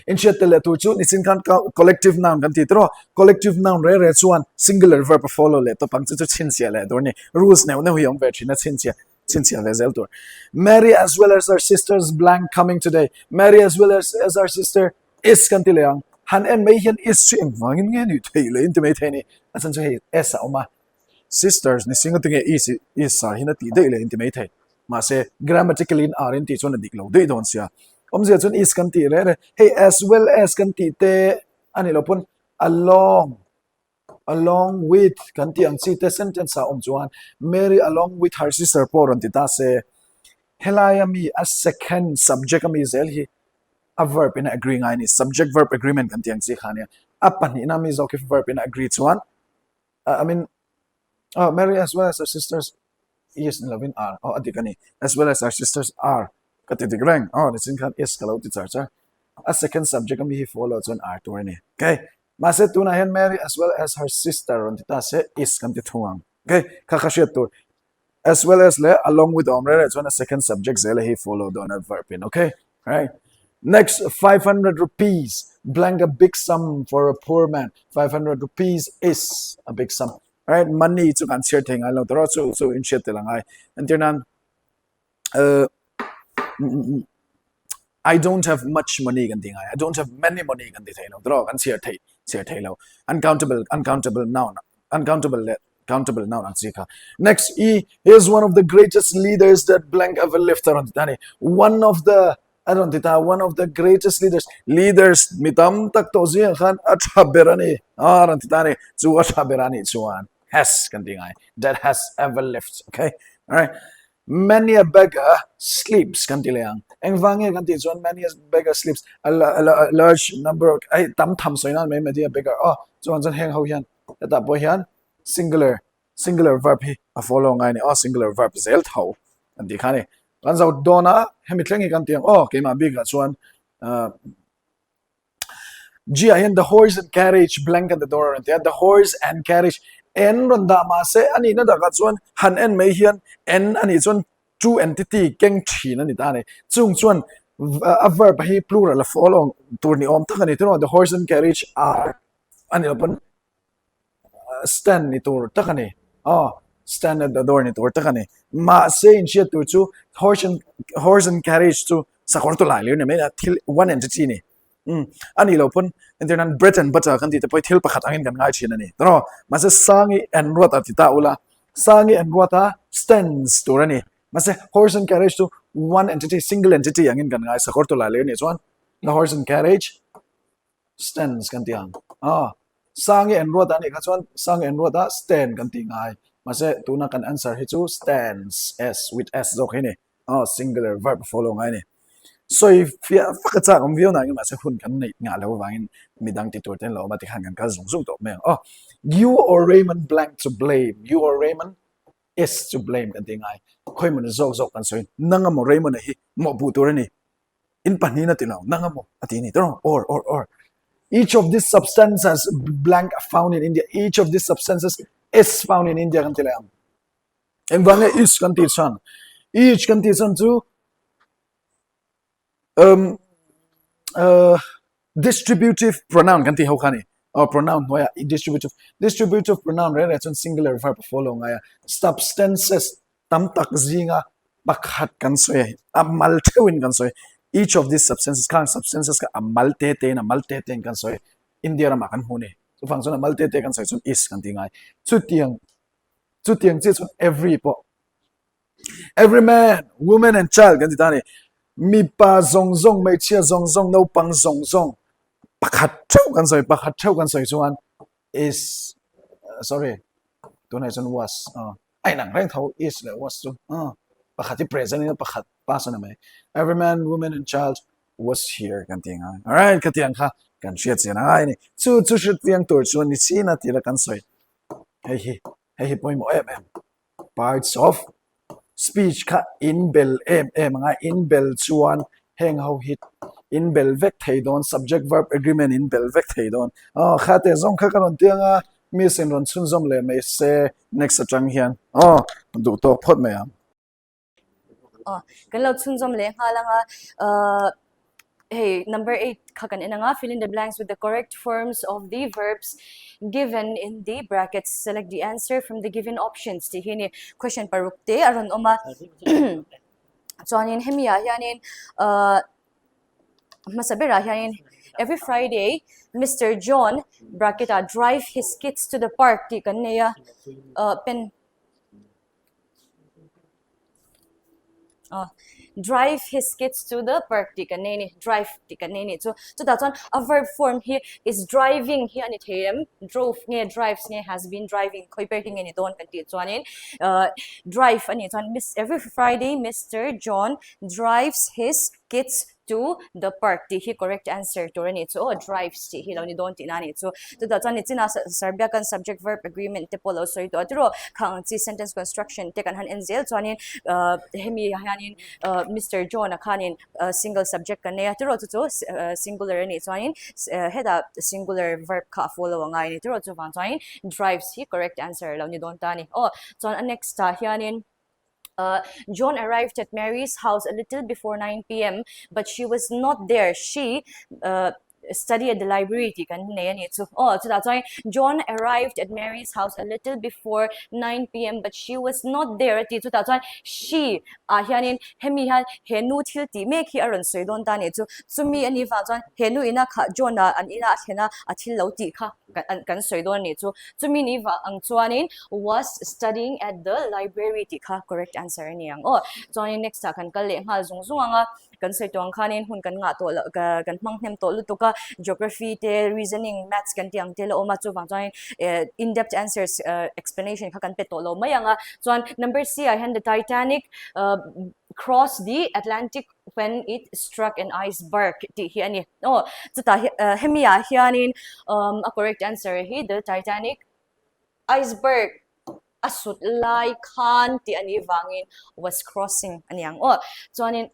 in chatele tu chu nisin kan collective noun kan ti tro collective noun re chuan singular verb follow le to pang chu chin sia le dor ni rules ne huyong ve thina chin sia le zel tur Mary as well as her sisters blank coming today Mary as well as our sister is kan ti leang han en mei hian is chu em wangin nge ni thei le in te mei thei ni asan chu he esa oma sisters ni singa tinge is sa hina ti de le in te mei thei ma se grammatically in are in ti chon dik lo de don sia omzia chun is kan ti re hey as well as kan ti te ani lo pun along with kan ti ang si te sentence sa chuan Mary along with her sister poron ti ta se helaya mi a second subject mi zel hi a verb in agreeing ani subject verb agreement kan ti ang si khania apan ina mi zo ke verb in agree chuan I mean Mary as well as her sisters is in loving are adikani as well as our sisters are ka ti digrang oh ni sin khan is kalau ti char a second subject am hi follow chon r to ni okay ma se tu na hen Mary as well as her sister on ti ta se is kan ti thuang okay kha kha shet tu as well as le along with omre chon a second subject zele hi follow on a verb in okay right next 500 rupees blank a big sum for a poor man 500 rupees is a big sum right money chu kan share thing alo tro so in share telangai and then I don't have much money kan tingai I don't have many money kan ti thailo tro kan share thailo uncountable noun countable noun ang sika next e is one of the greatest leaders that blank ever lived around tani one of the I don't think one of the greatest leaders mitam tak to zian khan athaberani aran tani chu athaberani chuan has kan tingai that has ever lived okay all right many a beggar sleeps kan tilang eng wange kan ti chuan many a beggar sleeps a large number of ai tam tham soina me me dia beggar oh chuan chan heng ho hian ta boy hian singular verb hi a follow ngai ni oh singular verb zel thau kan ti khani kan zau dona hemi tlengi kan tiang oh ke ma big chuan Gia in the horse and carriage blank at the door and the horse and carriage en ronda ma se ani na da ga chuan han en mai hian en ani chuan two entity keng thin ani ta ne chung chuan a verb hi plural follow tur ni om takani tu the horse and carriage are ani open stand ni tur takani oh stand at the door ni tur takani ma se in shit tu chu horse and carriage tu sakor to lai le ne me thil one entity ni ani lo pun internet bread and butter kan ti te poi thil pakhat angin kan ngai chin ani tro ma se sangi and rota ti ta ula sangi and rota stands to ani ma se horse and carriage to one entity single entity angin kan ngai sakor to la le ni chuan the horse and carriage stands kan ti ang sangi and rota ni ka chuan sangi and rota stand kan ti ngai ma se tu na kan answer hi chu stands s with s zo ni singular verb follow ngai ni so if ya fakata om view na ma se hun kan nei nga lo wangin midang ti tur ten lo ma ti khan kan ka zung to me you or Raymond blank to blame you or Raymond is to blame kan tingai khoi mun zo kan so nanga mo Raymond hi mo bu tur ni in pani na ti lo nanga mo ati ni tro or each of these substances blank found in India each of these substances is found in India kan tilam en wange is kan ti san each kan ti san to distributive pronoun kan ti ho khani or pronoun hoya distributive pronoun re it's singular verb follow ngaya substances tam tak zinga pakhat kan soy amal thewin kan soy each of these substances ka amal te kan soy India ma kan hune so function amal te kan soy chun is kan ti ngai chu tiang che chun every man woman and child kan ti tani mi pa zong mai chia zong no pang zong pakhat theu kan soi chuan is sorry tu nai chun was ai nang reng thau is le was chu pakhat ti present ni pakhat past na mai every man woman and child was here kan ting all right ka tiang kha kan shia chena ai ni chu shit tiang tur chuan ni china ti la kan soi hey point mo parts of speech ka in bel nga in bel chuan heng ho hit in bel vek thei don subject verb agreement in bel vek thei don khate zong kha kan tianga mi sen ron chun zom le me se next atang hian du to phot me am
kan lo chun zom le halanga hey number 8 khakan enanga fill in the blanks with the correct forms of the verbs given in the brackets select the answer from the given options ti hini question parukte aron oma chuanin hemia hianin masabera hianin every Friday Mr. John bracket drive his kids to the park ti kanneya pen drive his kids to the park ti kaneni drive ti kaneni so that's one a verb form here is driving here ani them drove nge drives nge has been driving khoi per thing ani don kan ti chuanin drive ani chuan every Friday Mr. John drives his kids to the park ti hi correct answer to ni chu drives ti hi lo ni don ti na ni chu tu da chuan ni china serbia kan subject verb agreement te polo soi to atro khang chi sentence construction te kan han enzel chuanin hemi hanin Mr. John akhanin single subject kan ne atro chu singular ni chuanin heda singular verb kha follow ngai ni atro chu wang chuanin drives hi correct answer lo ni don ta ni chuan next ta hianin John arrived at Mary's house a little before 9 p.m., but she was not there. She studied at the library. John arrived at Mary's house a little before 9 p.m., but she was not there. She hianin hemi han henu thil ti mek hi aron soi don ta ni chu chumi ani fa chuan henu ina kha John an ina thena a thil lo ti kha kan soi don ni chu chumi ni wa ang chuanin was studying at the library ti kha correct answer ani ang chuanin next ta kan kal le ngal zung zung anga kan soi tong khanin hun kan nga to kan mang hnem to lu tuka geography te reasoning maths kan tiang te lo ma chu wang chuan in depth answers explanation kha kan pe to lo mai anga chuan number C I hand the Titanic crossed the Atlantic when it struck an iceberg ti hi ani chuta hemia hianin a correct answer hi the Titanic iceberg asut lai khan ti ani wangin was crossing aniang chuanin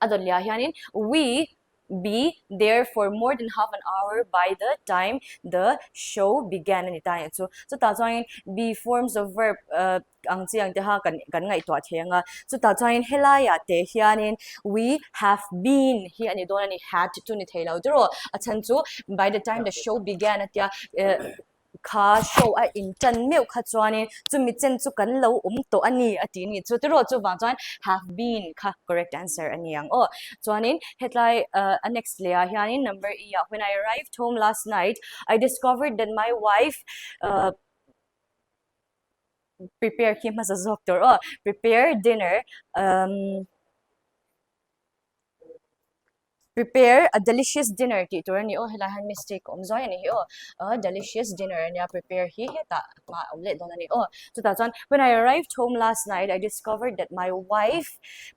adolya hianin we be there for more than half an hour by the time the show began ani ta chu ta chuan be forms of verb ang chiang te ha kan ngai to thenga chu ta chuan helaya te hianin we have been hi ani don ani had to ni thailo dro achan chu by the time the show began atia kha show a in tan meu kha chuanin chumi chen chu kan lo to ani ati ni chu tro chu wang chuan have been kha correct answer ani ang chuanin headline next layer hianin number E when I arrived home last night I discovered that my wife prepare him as a doctor prepare dinner prepare a delicious dinner ti turani helahan mistake zoi ani a delicious dinner ania prepare hi heta ma omlet don ani so that's one when I arrived home last night I discovered that my wife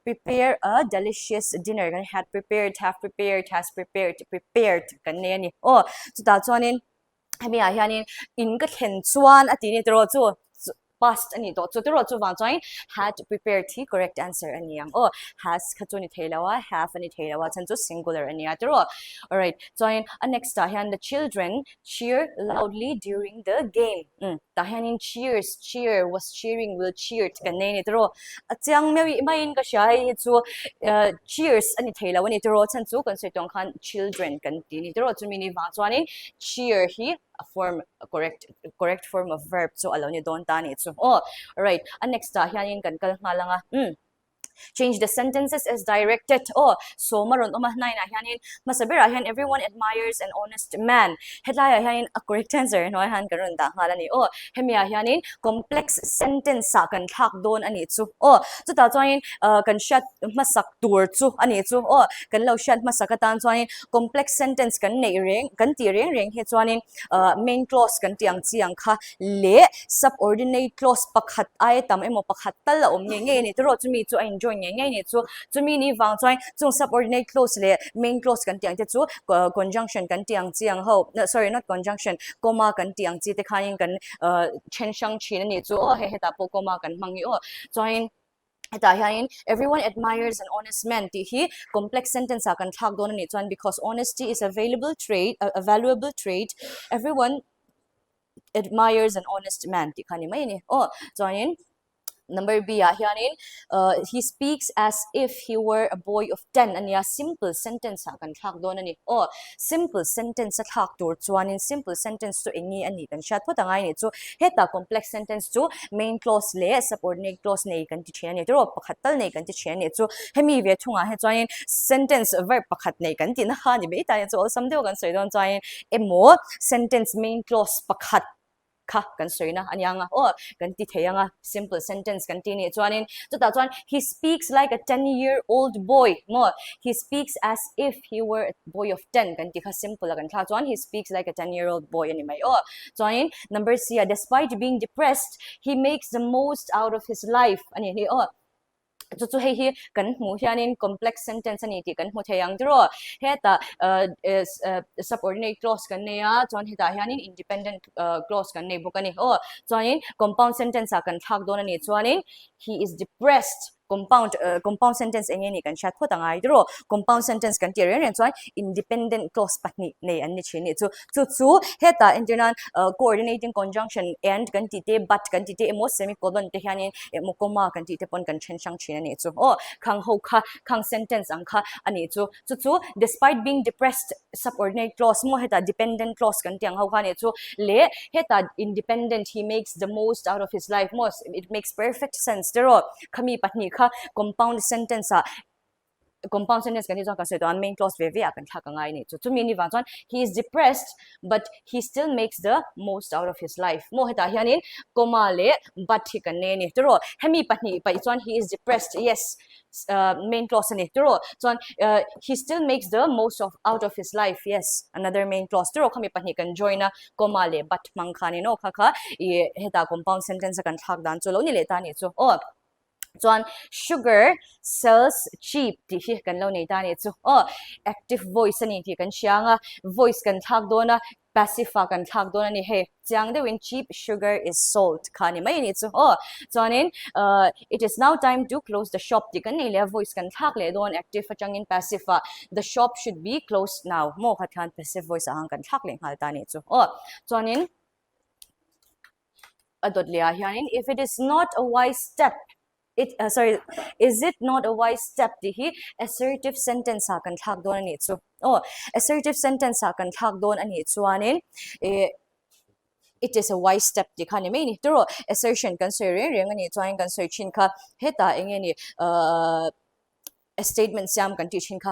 prepared a delicious dinner had prepared has prepared kan ne ani so that's one in hemi a hianin in ka thlen chuan ati ni tro chu past ani to chu tro chu wang chuan had prepared the correct answer ani ang has khachuni theilawa have ani theilawa chan chu singular ani atro all right so next ta hian the children cheer loudly during the game ta hian in cheer was cheering will cheered kan nei ni tro achang mewi main ka sha hi chu cheers ani theilawa ni tro chan chu kan se tong khan children kan ti ni tro chu mi ni wang chuan cheer hi a correct form of verb so allow ni don ta ni so all right and next ta hian kan kal malanga change the sentences as directed so maron nai na hianin masabira hian everyone admires an honest man headline hianin a correct answer no han karon da ngalani hemia hianin complex sentence sa kan thak don ani chu chu ta chuan kan shat masak tur chu ani chu kan lo shat masakatan chuan complex sentence kan nei reng kan ti reng he chuanin main clause kan tiang chiang kha le subordinate clause pakhat ai tam emo pakhat tal om nge ni tro chu mi chu enjoy nge ni chu mi ni wang chuan chung subordinate clause le main clause kan tiang te chu conjunction kan tiang chiang ho sorry not conjunction comma kan tiang chi te khain kan chen shang chin ni chu he ta po comma kan mangi chuan everyone admires an honest man ti hi complex sentence kan thak don ni chuan because honesty is a valuable trait everyone admires an honest man ti khani mai ni chuan number B hianin he speaks as if he were a boy of 10 ania simple sentence kan thak don ani simple sentence thak tur chuanin simple sentence to engi ani kan chat potangai ni chu heta complex sentence chu main clause le subordinate clause nei kan ti thian ni tro pakhatal nei kan ti thian ni chu hemi ve thunga he chuanin sentence verb pakhat nei kan ti na kha ni be ta chu samdeu kan soi don chuanin emo sentence main clause pakhat kha kan soina anyanga kan ti theyanga simple sentence kan ti ni chuanin chuta chuan he speaks like a 10-year-old boy he speaks as if he were a boy of 10 kan ti kha simple kan thla chuan he speaks like a 10-year-old boy ani mai chuanin number C despite being depressed he makes the most out of his life ani ni chu hei kan hmu hianin complex sentence ani ti kan hmu theiang dro heta subordinate clause kan neya chuan heta hianin independent clause kan nei bawk ani chuanin compound sentence a kan thak dawn ani chuanin he is depressed compound sentence enge ni kan chat kho tangai dro compound sentence kan ti ren chuan independent clause patni nei an ni chini chu heta internal coordinating conjunction and kan ti te but kan ti te emo semicolon te hianin emo comma kan ti te pon kan chen chang chin ani chu khang ho kha khang sentence ang kha ani chu despite being depressed subordinate clause mo heta dependent clause kan tiang ho kha ni chu le heta independent he makes the most out of his life most it makes perfect sense dero khami patni kha compound sentence kan ti ka se don main clause ve akan thak ngai ni chu mi ni wa chuan he is depressed but he still makes the most out of his life mo heta hianin comma le but hi kan ne ni tro hemi patni pai chuan he is depressed yes main clause ani tro chuan he still makes the most out of his life yes another main clause tro khami patni kan join a comma le but mang khani no kha heta compound sentence kan thak dan chu lo ni le ta ni chu chuan sugar sells cheap ti hi kan lo nei ta ni chu active voice ani ti kan chianga voice kan thak dona passive kan thak dona ni he chiang de when cheap sugar is sold khani mai ni chu chuanin it is now time to close the shop ti kan nei le voice kan thak le don active changin passive the shop should be closed now mo khan passive voice ang kan thak le ngal ta ni chu chuanin adot le hianin if it is not a wise step is it not a wise step ti hi assertive sentence kan thak don ani chu assertive sentence kan thak don ani chuanin it is a wise step ti khani mai ni tro assertion kan soi reng ani chuan kan soi chin kha heta enge ni a statement siam kan ti chin kha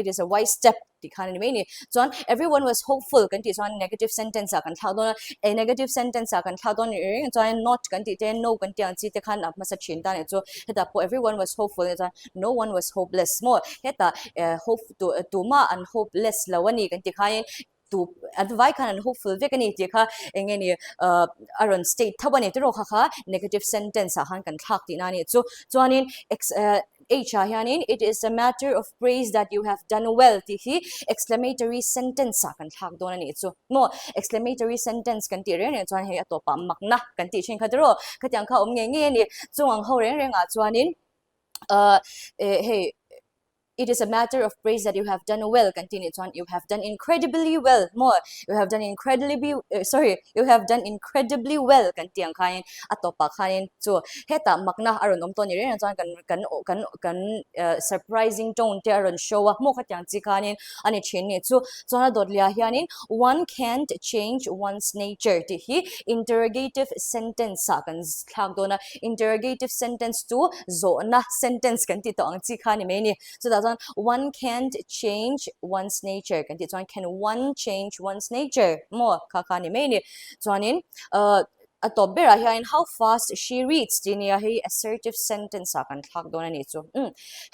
it is a wise step ti khani mai ni chuan everyone was hopeful kan ti chuan negative sentence kan thak don a negative sentence kan thak don reng chuan not kan ti te no kan ti ang chi te khan ma sa chin ta ne chu heta po everyone was hopeful no one was hopeless more heta hope to ma and hopeless lawani kan ti khain to advise kan and hopeful ve kan ti kha engeni aron state thawani to kha negative sentence han kan thak ti na ni chu chuanin hianin it is a matter of praise that you have done well ti hi exclamatory sentence kan thak don ani chu mo exclamatory sentence kan ti ren chuan he atopa makna kan ti chin khadro khatyang kha nge ni chuang ho reng a chuanin hey it is a matter of praise that you have done well continue on you have done incredibly well more you have done incredibly well kan tiang khain atopa khain chu heta makna aron om to ni ren chuan kan surprising tone te aron show a mo khatyang chi khanin ani chin ni chu chona dotlia hianin one can't change one's nature ti hi interrogative sentence kan thak dona interrogative sentence to zona sentence kan ti to ang chi khani me ni so that one can't change one's nature kan ti chuan can one change one's nature mo kha khani me ni chuanin atop bera hian how fast she reads dinia hi assertive sentence kan thak don ani chu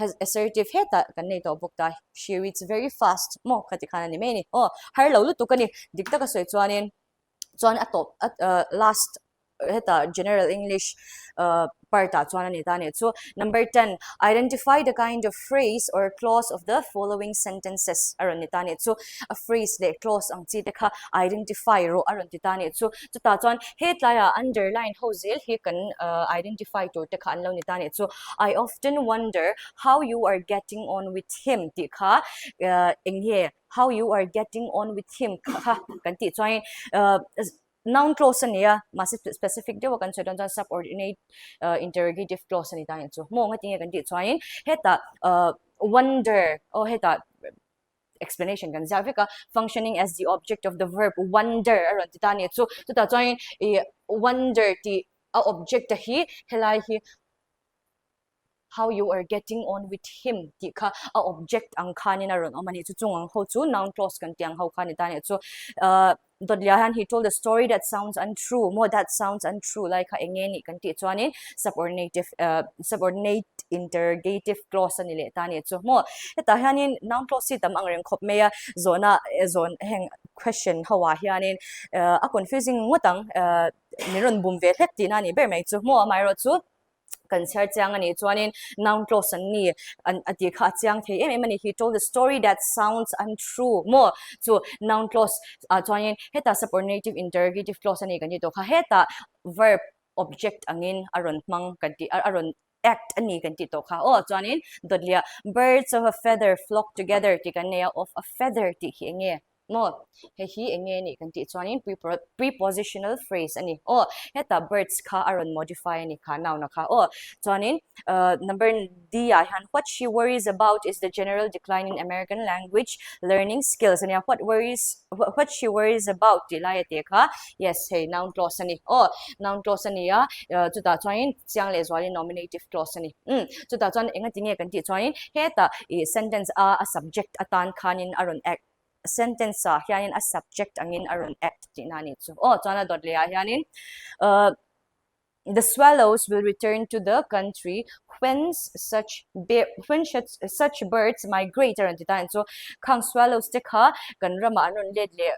has assertive heta kan nei to bukta she reads very fast mo khati khani me ni har lo lu tu kani dikta ka soi chuanin chuan atop last heta general English parta chuan ani ta ne chu number 10 identify the kind of phrase or clause of the following sentences aron ni ta ne chu a phrase le clause ang chi te kha identify ro aron ti ta ne chu ta chuan hetlaya underline hozel hi kan identify to te kha an lo ni ta ne chu I often wonder how you are getting on with him ti kha enghe how you are getting on with him kha kan ti chuan noun clause ania mas specific de wakan chadon subordinate interrogative clause ani ta chu mo ngati kan ti chuain heta wonder heta explanation kan zavika functioning as the object of the verb wonder aron ti ta ni chu ta chuain wonder ti a object hi helai hi how you are getting on with him ti kha a object ang khanin aron amani chu chung ang ho chu noun clause kan tiang ho khani ta ne chu Dodliahan he told a story that sounds untrue more that sounds untrue like engeni kan ti chuanin subordinate interrogative clause ani le ta ni chu mo eta hianin noun clause si tam ang reng khop meya zone heng question hawa hianin a confusing ngotang niron bum ve thet ti na ni ber mai chu mo mai ro chu concert chiang ani chuanin noun clause an ni an ati kha chiang the em ani he told a story that sounds untrue mo so noun clause chuanin heta subordinative interrogative clause ani kan ti to kha heta verb object angin aron mang kan ti aron act ani kan ti to kha chuanin dodlia birds of a feather flock together ti kan ne of a feather ti hi nge mo he enge ni kan ti chuanin prepositional phrase ani heta birds kha aron modify ani kha noun na kha chuanin number D han what she worries about is the general decline in American language learning skills and what she worries about ti lai te kha yes hey noun clause ani noun clause ani ya chuta chuanin chiang le zwali nominative clause ani chuta chuan enga tinge kan ti chuanin heta sentence a subject atan khanin aron act sentence hianin a subject angin aron act ti nani chu chana dot le hianin the swallows will return to the country when such birds migrate around the time so kang swallows te kha kan rama anon let le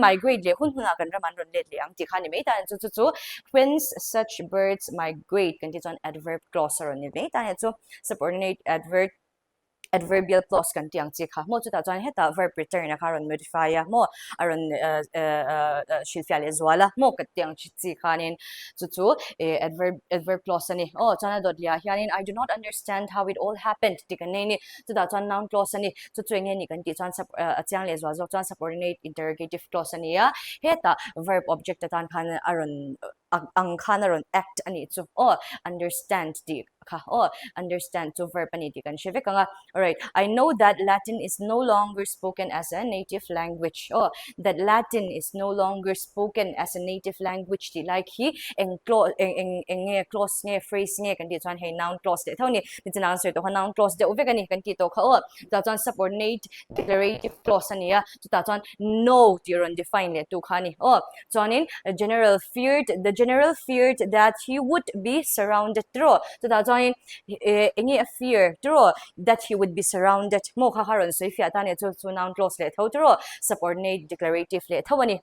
migrate le hun kan rama anon let le ang ti kha ni me tan chu when such birds migrate kan ti chon adverb clause aron ni me tan chu subordinate adverbial clause kan tiang chi kha mo chu ta chuan heta verb return a karon modify mo aron shilfial ezwala mo ka tiang chi khanin chu adverb clause ani chana dot lia hianin I do not understand how it all happened tikaneni chu ta chuan noun clause ani chu nge ni kan ti chuan chiang le zwa zo chuan subordinate interrogative clause ani ya heta verb object atan khan aron ang khan aron act ani chu understand ti kha understand to verb ani ti kan sheve kanga alright I know that Latin is no longer spoken as a native language that Latin is no longer spoken as a native language ti like hi eng clause nge phrase nge kan ti chuan hey noun clause te thoni ni chan answer to noun clause de uvek ani kan ti to kha ta chuan subordinate declarative clause ani ya ta chuan no ti ron define le tu khani chuanin the general feared that he would be surrounded through ta chuanin engi a fear through that he would be surrounded mo kha haron soi fia ta ne chu noun clause le tho through subordinate declarative le thawani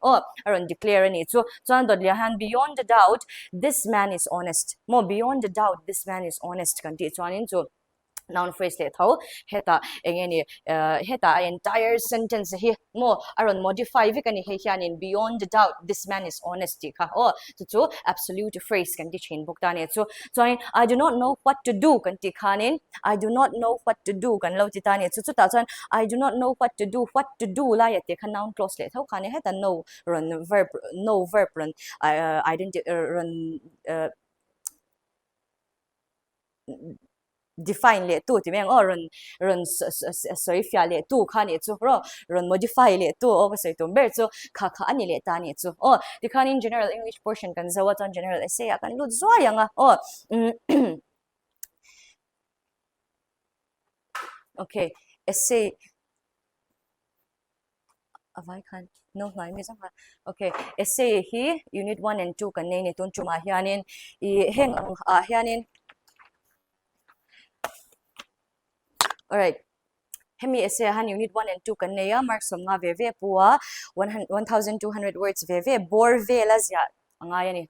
aron declare ani chuan dot le han beyond the doubt this man is honest mo beyond the doubt this man is honest kan ti chuanin chu noun phrase le tho heta engeni heta entire sentence hi mo aron modify vi kan he hianin beyond the doubt this man is honesty kha chu absolute phrase kan ti chin buk ta ne chu I do not know what to do kan ti khanin I do not know what to do kan lo ti ta ne chu ta chuan I do not know what to do la ya te khan noun clause le tho khane heta no verb run identity run define le tu ti meng run soi fia le tu kha ni chu run modify le tu sai tu ber chu kha ani le ta ni chu ti khan in general English portion kan zawa tan general essay kan lut zwa yanga okay essay avai khan no lai mi sang okay essay hi unit 1 and 2 kan nei ni tun chuma hianin I heng hianin alright hemi essay han unit 1 and 2 kan neya mark som nga ve puwa 1200 words ve bor ve la zia anga yani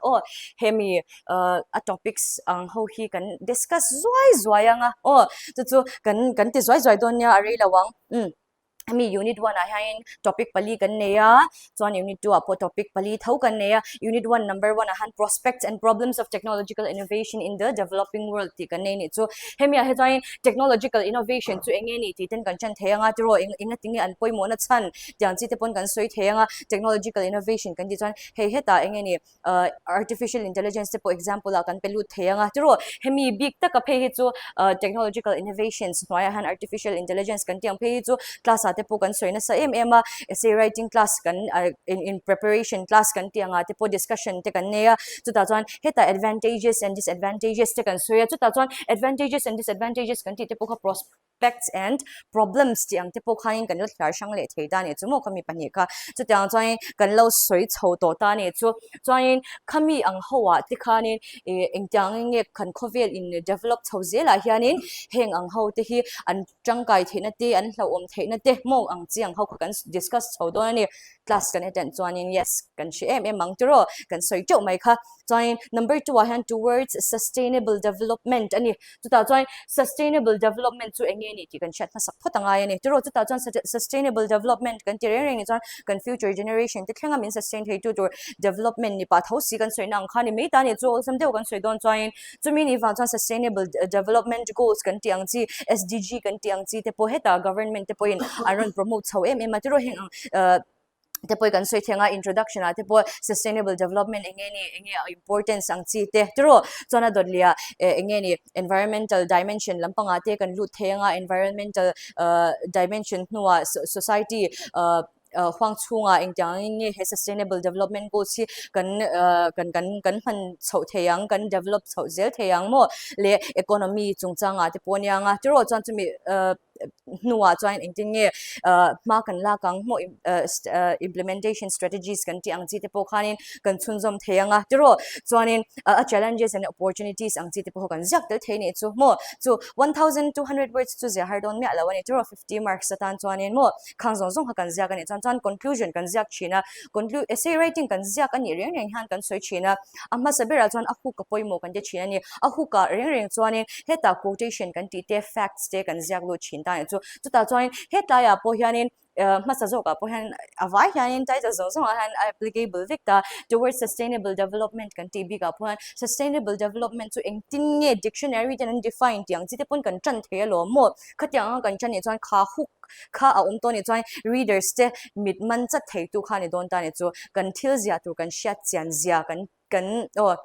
hemi a topics ang ho hi kan discuss zoi anga chu kan ti zoi don ya arei lawang hemi unit 1 a hain topic pali kan neya chuan unit 2 a po topic pali thau kan neya unit 1 number 1 a han prospects and problems of technological innovation in the developing world ti kan nei ni chu hemi a hetain technological innovation chu enge ni ti ten kan chan theanga tiro inga tingi an poimo na chan tiang chi te pon kan soi theanga technological innovation kan ti chuan heta enge ni artificial intelligence te po example a kan pelu theanga tiro hemi big ta ka phe hi chu technological innovations noya han artificial intelligence kan tiang phe hi chu class te po kan soina sa essay writing class kan in preparation class kan tianga te po discussion te kan neya chu ta chuan heta advantages and disadvantages te kan soya chu ta chuan advantages and disadvantages kan ti te po kha aspects and problems ti ang te po khain kan lo thlar sang le thei da ni chu mo khami pani kha chu tiang chuan kan lo soi chho to ta ni chu chuan khami ang howa ti khanin engtiang nge khan khovel in develop chho zela hianin heng ang ho te hi an tangkai theina te an hlo om theina te mo ang chi ang ho kan discuss chho do ni class kan eten chuanin yes kan shi em mang tro kan soi chau mai kha chuan number 2 a han towards sustainable development ani chuta chuan sustainable development chu enge ni ti kan chat ma sak photanga ani tro chuta chuan sustainable development kan ti reng chuan kan future generation te thlenga min sustain thei tu development ni pa tho si kan soi nang khani me ta ni chu sam deu kan soi don chuan chumi ni fa chuan sustainable development goals kan ti ang chi SDG kan ti ang chi te po heta government te po in aron promote chho em matro heng te poi kan soi thenga introduction a te po sustainable development enge importance ang chi te tro chona dodlia enge ni environmental dimension lampanga te kan lu thenga environmental dimension nuwa society huang chunga engtiang nge he sustainable development goals hi kan han chho theyang kan develop chho zel theyang mo le economy chungchanga te ponianga tro chan chumi nuwa chuan engting nge ma kan la kang mo implementation strategies kan ti ang chi te po khanin kan chunjom theyanga tro chuanin challenges and opportunities ang chi te po kan zak tel theini chu mo chu 1200 words chu ze hardon me alawani tro 50 marks atan chuanin mo khangzong zong kan zak ani chan conclusion kan zak china essay writing kan zak ani reng han kan soi china amma sabera chuan ahu ka poimo kan te china ni ahu ka reng chuanin heta quotation kan ti te facts te kan zak lo chin ta chu ta chuan heta ya po hianin masa zoka po han avai hianin tai zo han applicable victa towards sustainable development kan ti bi ka po sustainable development chu engtin nge dictionary ten define tiang chi te pon kan chan the lo mo khatiang kan chan ni chuan kha a to ni chuan readers te mit man cha thei tu kha ni don ta ni chu kan thil zia tu kan shat chian zia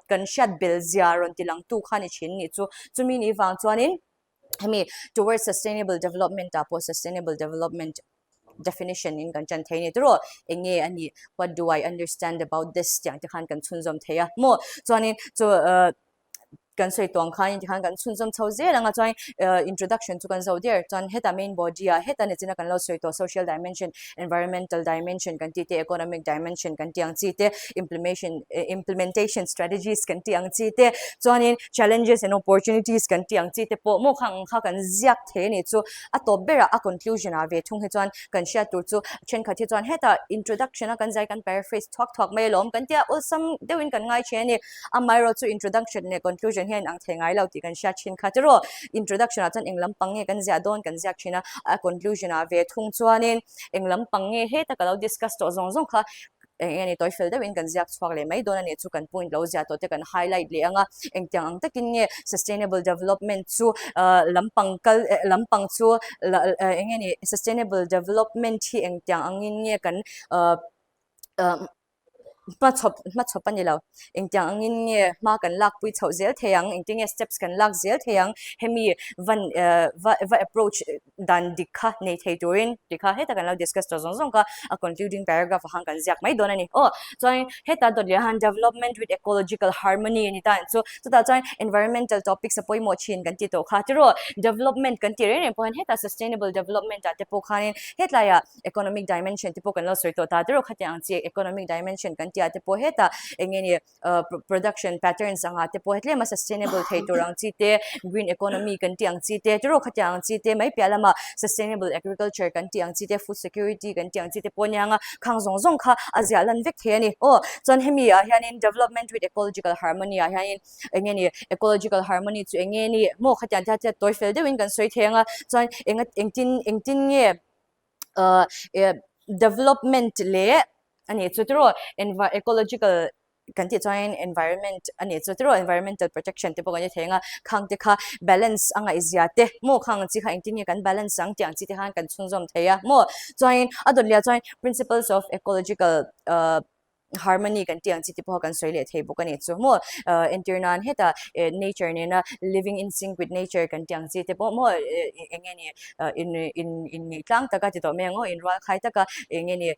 kan shat bel zia ron tilang tu kha ni chin ni chu chumi ni wang chuanin hemi towards sustainable development apo sustainable development definition in kan chan theini tro enge ani what do I understand about this tiang te khan kan chunjom theya mo chuanin chu kan soi tong khan ti khan kan chunjom chho ze langa chuan introduction to kan zo der chuan heta main body a heta ne china kan lo soi to social dimension environmental dimension kan ti te economic dimension kan ti ang chi te implementation strategies kan ti ang chi te chuanin challenges and opportunities kan ti ang chi te po mo khang kha kan ziak the ni chu a to bera a conclusion a ve thung he chuan kan sha tur chu chen kha thi chuan heta introduction a kan zai kan paraphrase thok mai lom kan tia ulsam dewin kan ngai cheni a mairo chu introduction ne conclusion hen ang thengai lo ti kan sha chin kha tro introduction a chan englam pange kan zia don kan ziak china a conclusion a ve thung chuanin englam pange he ta ka lo discuss to zong kha any TOEFL de win kan ziak chhuak le mai don ani chu kan point lo zia to te kan highlight le anga engtiang ang takin nge sustainable development chu lampang chu engeni sustainable development hi engtiang angin nge kan ma chop ani lo engtiang angin nge ma kan lak pui chho zel theyang engting steps kan lak zel theyang hemi van approach dan dikha nei thei turin dikha heta kan lo discuss to zong ka a concluding paragraph hang kan ziak mai don ani join heta dot le han development with ecological harmony ani ta so ta join environmental topics apoi mo chin kan ti to kha tiro development kan ti re point heta sustainable development ate po khanin hetla ya economic dimension ti po kan lo soi to ta tiro khatyang chi economic dimension kan ti ate po heta engeni production patterns anga te po hetle ma sustainable thei turang chi te green economy kan ti ang chi te tiro khatyang chi te mai pyalama sustainable agriculture kan ti ang chi te food security kan ti ang chi te ponyanga khang zong kha azia lan vek theni chon hemi a hianin development with ecological harmony a hianin engeni ecological harmony chu engeni mo khatyan ta te TOEFL de win kan soi thenga chon engtin nge development le ani chutro ecological kan ti join environment ani chutro environmental protection te pogani thenga khang te kha balance anga izia te mo khang chi kha ingtin kan balance ang tiang chi te kan chungjom theya mo join adolya join principles of ecological harmony kan tiang chi te po kan soi le thei bu kan ni chu mo internan heta nature ne na living in sync with nature kan tiang chi te po mo enge ni in ni tlang taka ti to mengo in ra khai taka enge ni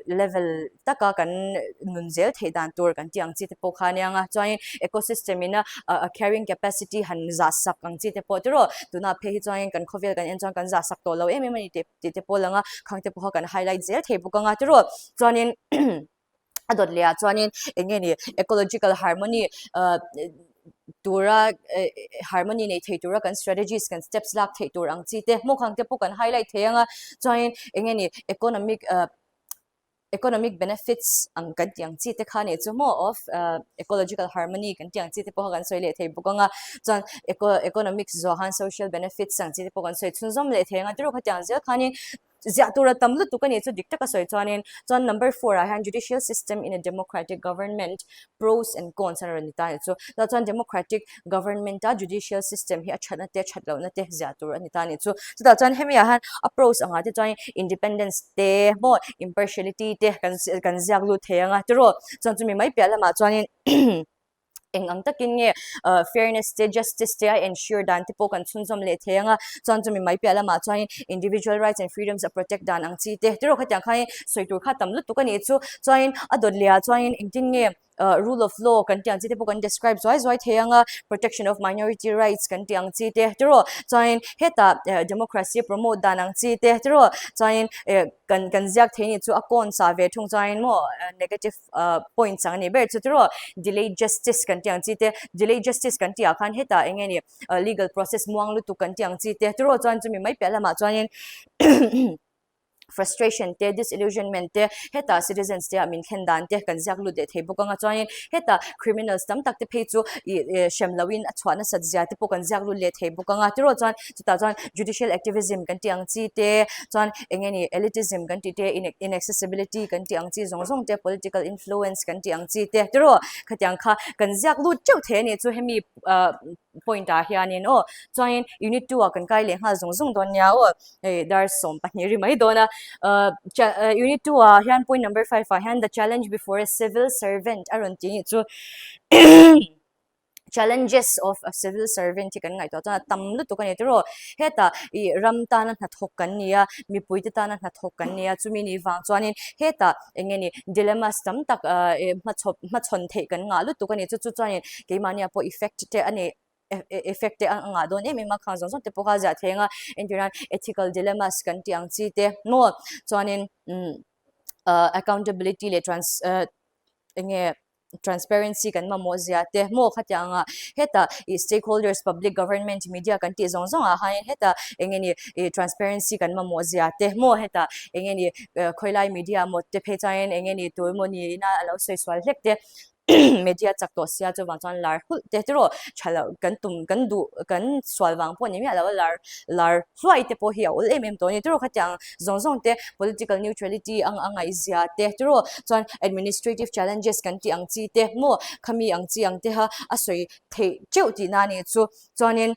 level taka kan nunzel thei dan tur kan tiang chi te po khanianga join ecosystem ina a carrying capacity han za sak ang chi te po tro tuna phe hi join kan khovel kan enjong kan za sak to lo em ni te po langa khang te po kan highlight zel thei bu ka nga tro join adot lia chuanin enge ni ecological harmony tura harmony nei thei tura kan strategies kan steps lak thei tur ang chi te mo khang te po kan highlight theyanga chuanin enge ni economic benefits ang kan tiang chi te khani chu mo of ecological harmony kan tiang chi te po kan soi le thei bukanga chuan economics zo han social benefits ang chi te po kan soi chunzom le thenga tiro khatiang zel khani Ziatura tamlu tukani chu dikta ka soi chuanin chuan number 4 a han judicial system in a democratic government pros and cons are ni ta chu ta chuan democratic government a judicial system hi a chhana te chatlo na te ziatura ni ta ni chu ta chuan hemi a han a pros anga te chuan independence te mo impartiality te kan ziak lu theanga tro chuan chu mi mai pya lama chuanin eng ang takin nge fairness te justice te ensure dan te po kan chunzom le theyanga chuan chumi mai pya lama chuan individual rights and freedoms are protect dan ang chi te tiro khatyang khai soitur kha tamlu tukani chu chuan adon lia chuan ingting nge rule of law kan tiang chi te po kan describe zoi theyanga protection of minority rights kan tiang chi te tiro chuan heta democracy promote dan ang chi te tiro chuan kan ziak theini chu akon sa ve thung chuan mo negative points ang ni ber chu tiro delayed justice kan tiang chi te delayed justice kan tia khan heta enge ni legal process muang lu tu kan tiang chi te tiro chuan chumi mai pela ma chuan frustration te disillusionment te heta citizens te amin khendan te kan ziak lu de thei bukanga chuan heta criminals tam tak te phei chu shemlawin a chhuana sadzia te po kan ziak lu le thei bukanga tiro chuan chuta chuan judicial activism kan tiang chi te chuan engeni elitism kan ti te inaccessibility kan tiang chi zong te political influence kan tiang chi te tiro khatiang kha kan ziak lu cheu the ni chu hemi point a hianin chuan unit 2 kan kai le ha zong don nya dar som pahni ri mai dona unit 2 hian point number 5 hian the challenge before a civil servant aron ti chu challenges of a civil servant kan ngai to tamlu tu kan etro heta I ramta na thok kan nia mi puite ta na thok kan nia chumi ni wang chuanin heta engeni dilemmas tam tak ma chon the kan nga lu tu kan chu chuanin keimania po effect te ani effect anga don emi ma khang zong te po kha ja thenga internal ethical dilemmas kan tiang chi te no chuanin accountability le transparency kan ma mo zia te mo khatyanga heta stakeholders public government media kan ti zong a hain heta engeni transparency kan ma mo zia te mo heta engeni khoilai media mo te phechain engeni turmoni na alo sei swal hlek te media chak to sia chu wang chuan lar hul te tro chala kan tum kan du kan swal wang po ni mi alo lar flight te po hi ol em to ni tro khatyang zong te political neutrality angai zia te tro chuan administrative challenges kan ti ang chi te mo khami ang chi ang te ha asoi the cheu ti na ni chu chuanin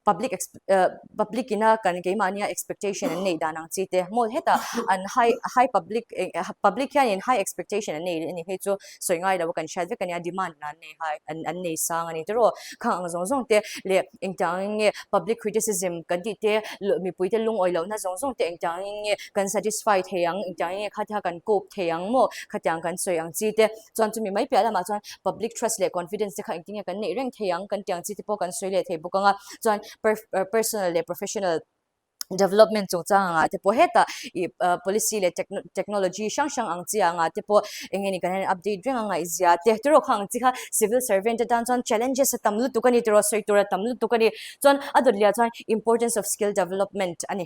public ina kan ke mania expectation nei danang chi te mo heta an high public yan in high expectation nei ni he chu soingai da kan shad kan ya demand na nei high an nei sang ani tro khang zong te le ingtang nge public criticism kan ti te mi puite lung oi lo na zong te ingtang nge kan satisfy theyang ingtang nge khatha kan kop theyang mo khatyang kan soyang chi te chuan chu mi mai pya lama chuan public trust le confidence te kha ingting kan nei reng theyang kan tiang chi te po kan soile thei bukanga chuan personal le professional development chung changa te po heta policy le technology shang ang chi anga te po engeni kan update ring anga izia te tro khang chi kha civil servant dan chon challenges tamlu tukani tro soitura tamlu tukani chon adodlia chon importance of skill development ani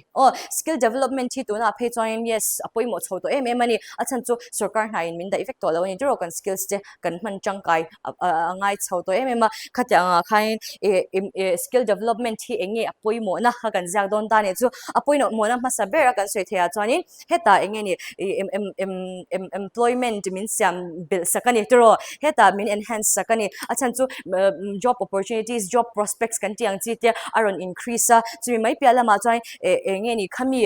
skill development hi tuna phe chon yes apoi mo chho to em ani achan chu sarkar na in min da effect to lo ni tro kan skills te kan man changkai angai chho to em khatya khain skill development hi engi apoi mo na kan jak don ta ne chu apoi no mona masabera kan soi thea chuanin heta engeni employment min siam bil sakani tro heta min enhance sakani achan chu job opportunities job prospects kan tiang chi te aron increase chu mai piala ma chuan engeni khami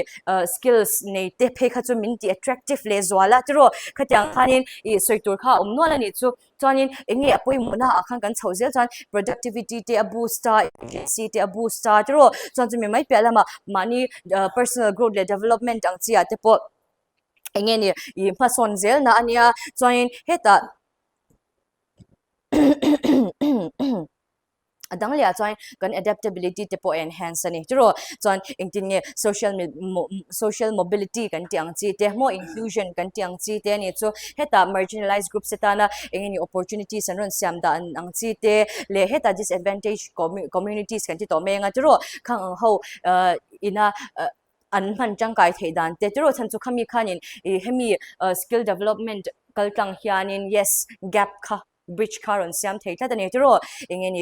skills nei te phe kha chu min ti attractive le zwala tro khatiang khanin I soitur kha omno la ni chu chuanin engi apoi mona akhang kan chhozel chuan productivity te a booster efficiency te a booster tro chuan chu mai piala ma mani personal growth le development ang chia te po engeni I pason zel na ania chuanin heta adang lia chuan kan adaptability te po enhance ani tro chuan engtin nge social mobility kan tiang chi te mo inclusion kan tiang chi te ni chu heta marginalized group setana engeni opportunities an ron siam da ang chi te le heta disadvantaged communities kan ti to menga tro khang ho ina an man changkai theidan te tro chan chu khami khanin hemi skill development kaltang hianin yes gap kha bridge karon siam theitla tani tro engeni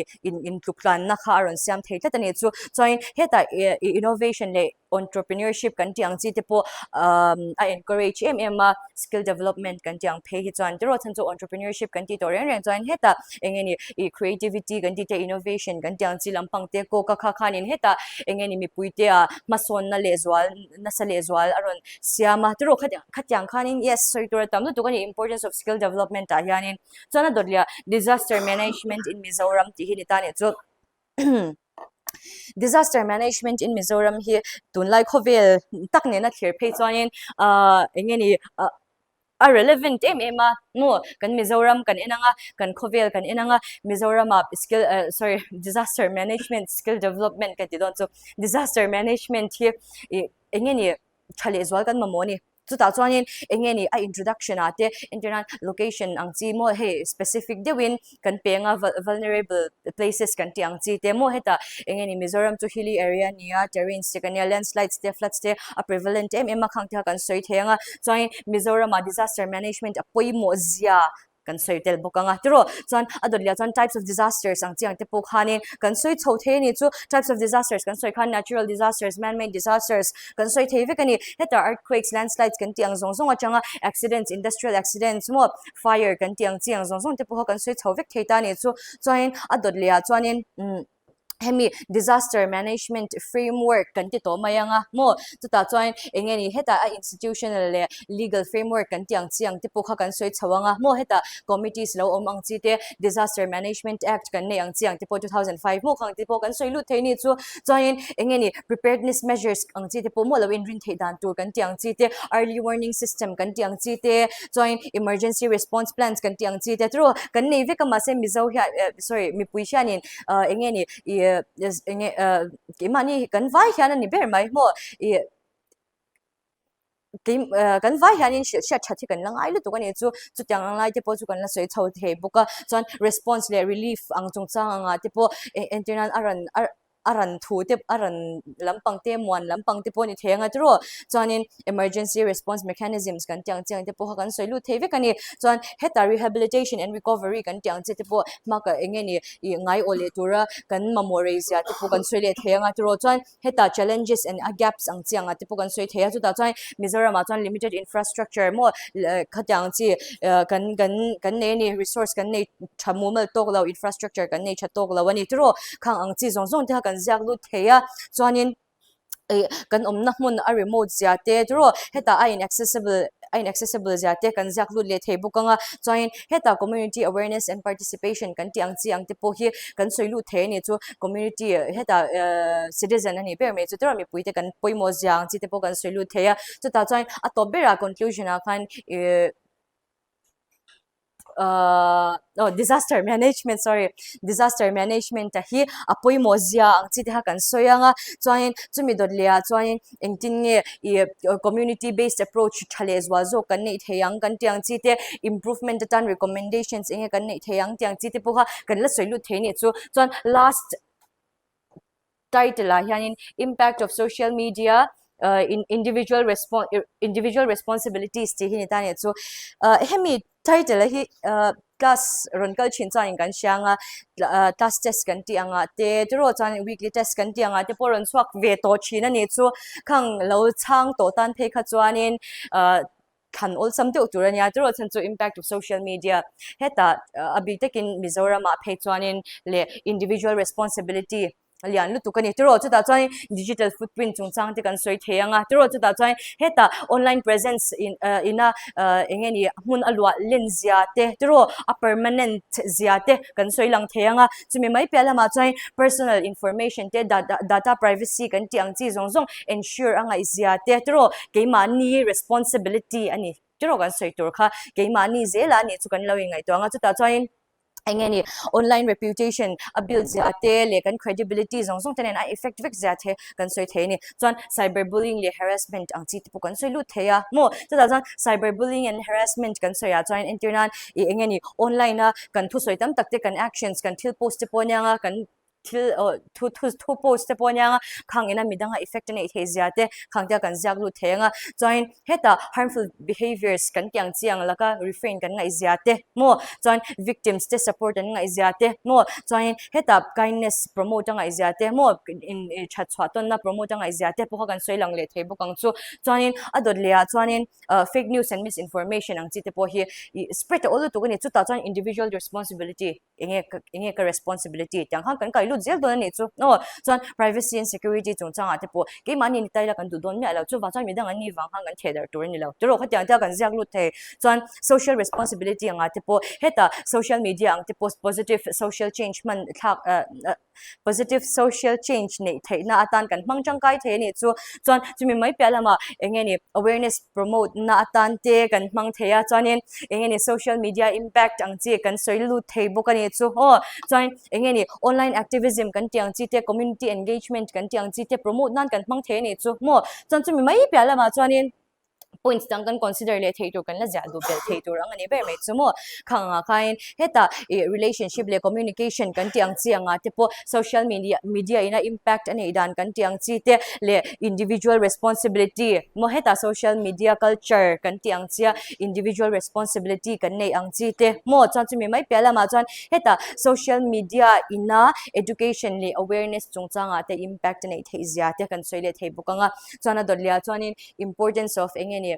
in tuklan na karon siam theitla tani chu join heta innovation le entrepreneurship kan tiang chi te po I encourage skill development kan tiang phe hi chuan tro chan chu entrepreneurship kan ti to ren join heta engeni creativity kan ti te innovation kan tiang chi lampang te ko ka kha khanin heta engeni mi puite a mason na lezwal na sa lezwal aron siama tro khatyang khanin yes soitor tam tu kan importance of skill development a hianin chana dorlia disaster management in Mizoram ti hi ni tani chu disaster management in Mizoram hi tunlai khovel takne na thlir phei chuanin engeni a relevant ema no kan Mizoram kan enanga kan khovel kan enanga Mizoram skill disaster management skill development kan ti don so disaster management hi engeni chale zwal kan mamoni chu ta chuanin engeni a introduction ate internet location ang chi mo he specific dewin kan penga vulnerable places kan ti ang chi te mo heta engeni Mizoram to hilly area nia terrains te kan landslides te floods te a prevalent em khang ta kan soi thenga chuanin Mizoram disaster management a poi mo zia kan soi tel bokanga tro chuan adolia chuan types of disasters ang chiang te po khanin kan soi chho the ni chu types of disasters kan soi khan natural disasters man made disasters kan soi the ve kani heta earthquakes landslides kan tiang zong zong achanga accidents industrial accidents mo fire kan tiang chiang zong zong te po kan soi chho vek theita ni chu chuan adolia chuanin hemi disaster management framework kan ti to mayanga mo chuta chuan engeni heta a institutional le legal framework kan tiang chiang te po kha kan soi chawanga mo heta committees lo om ang chi te disaster management act kan nei ang chiang te po 2005 mo khang te po kan soi lu theini chu chuan engeni preparedness measures ang chi te po mo lo in rin theidan tur kan tiang chi te early warning system kan tiang chi te chuan emergency response plans kan tiang chi te tro kan nei ve kama se mizo mi puishanin engeni mani kan vai hian ani ber mai mo kan vai hianin sha chathi kan langai lu tu kan chu tyang anglai te po chu kan la soi chho the boka chuan response le relief ang chung chang anga te po internal aran thu te aran lampang te muan lampang te po ni thenga tro chuanin emergency response mechanisms kan tiang chiang te po kan soi lu theve kani chuan heta rehabilitation and recovery kan tiang che te po maka engeni ngai ole tura kan memorizia te po kan soi le thenga tro chuan heta challenges and gaps ang chianga te po kan soi thea chu ta chuan Mizoram chuan limited infrastructure mo khatyang chi kan ne ni resource kan nei thamumal tok lo infrastructure kan nei thatok lo ani tro khang ang chi zong zong te kan ziak lu theya chuanin kan omna mun a remote zia te tro heta a inaccessible zia te kan ziak lu le thei bukanga chuanin heta community awareness and participation kan tiang chiang te po hi kan soi lu the ni chu community heta citizen ani per me chu tro mi puite kan poimo ziang chi te po kan soi lu theya chu ta chuan a to bera conclusion a khan disaster management hi apoi mozia ang chi te ha kan soyanga chuanin chumi dodlia chuanin engtin nge community based approach thales wa zo kan nei theyang kan tiang chi te improvement tan recommendations enge kan nei theyang tiang chi te po kha kan la soilu theini chu chuan last title hianin impact of social media in individual responsibilities ti hi ni ta ni chu hemi title hi class ron kal chin chan kan sianga class test kan ti anga te tro chan weekly test kan ti anga te poron swak ve to china ni chu khang lo chang to tan phe kha chuanin kan ol sam te uturania tro chan chu impact of social media heta abi takin Mizoram a phe chuanin le individual responsibility lian lu tu kan ni tro chu ta chuan digital footprint chung chang te kan soi theanga tro chu ta chuan heta online presence in a engeni hun alwa len zia te tro a permanent zia te kan soi lang theanga chumi mai pela ma chuan personal information te data privacy kan tiang chi zong zong ensure anga zia te tro keima ni responsibility ani tro kan soi tur kha keima ni zela ni chu kan lo ingai to anga chu ta chuan engeni online reputation a build zate le kan credibility zong zong tenen a effective zate kan soi theini chuan cyberbullying le harassment ang chi tipu kan soi lu theya mo chuta chuan cyberbullying and harassment kan soi a chuan internet engeni online a kan thu soi tam takte kan actions kan thil post te ponyanga kan thil thu post te ponyanga khang ina midanga effect nei the ziate khangta kan ziak lu thenga chuan heta harmful behaviors kan tiang chiang laka refrain kan ngai ziate mo chuan victims te support an ngai ziate mo chuan heta kindness promote ngai ziate mo in chat chwaton na promote ngai ziate po kan soi lang le thei bokang chu chuan adot lea chuan fake news and misinformation ang chi te po hi spread all to ni chu ta chuan individual responsibility enge ka responsibility tang han kan kai lu zel don ni chu no chuan privacy and security chung changa te po ke mani ni taila kan du don me ala chu wa chuan mi dang ani wang hang kan theder tur ni lo tro kha tiang ta kan ziak lu the chuan social responsibility anga te po heta social media ang te post positive social change man thak positive social change nei theina atan kan mangchang kai the ni chu chuan chumi mai pelama engeni awareness promote na atan te kan mang theya chuanin engeni social media impact ang chi kan soilu thei bokani chu ho chuan engeni online activism kan tiang chi te community engagement kan tiang chi te promote nan kan mang the ni chu mo chuan chumi mai pelama chuanin points tang kan consider le theitur kan la ja du bel theitur ang ani be mai chumo khanga khain heta relationship le communication kan tiang chi anga te po social media ina impact ani dan kan tiang chi te le individual responsibility mo heta social media culture kan tiang chia individual responsibility kan nei ang chi te mo chan chumi mai pela ma chan heta social media ina education le awareness chung changa te impact nei thei zia te kan soile thei bukanga chana dolya chanin importance of engeni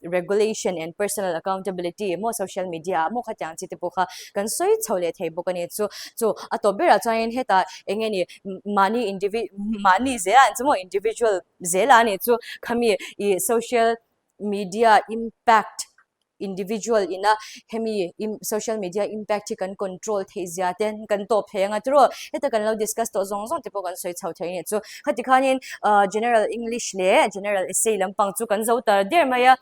regulation and personal accountability mo social media mo khatyang chi te pokha kan soi chole thei bokani chu atobera chain heta engeni mani zela mo individual zela ni chu khami social media impact individual ina hemi social media impact kan control theizia ten kan top henga tro eta kan lo discuss to zong zong tipo kan soi chau thei ni chu khati khanin general english le general essay lampang chu kan zo tar der maya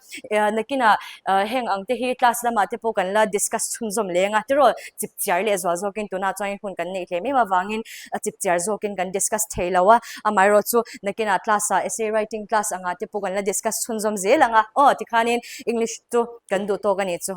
nakina heng ang te hi class lama te po kan la discuss chunzom lenga tro chip chiar le zo zo kin tuna chain hun kan nei the me ma wangin chip chiar zo kin kan discuss theilawa amairo chu nakina class essay writing class anga te po kan la discuss chunzom zelanga ti khanin english to kan du to gani chu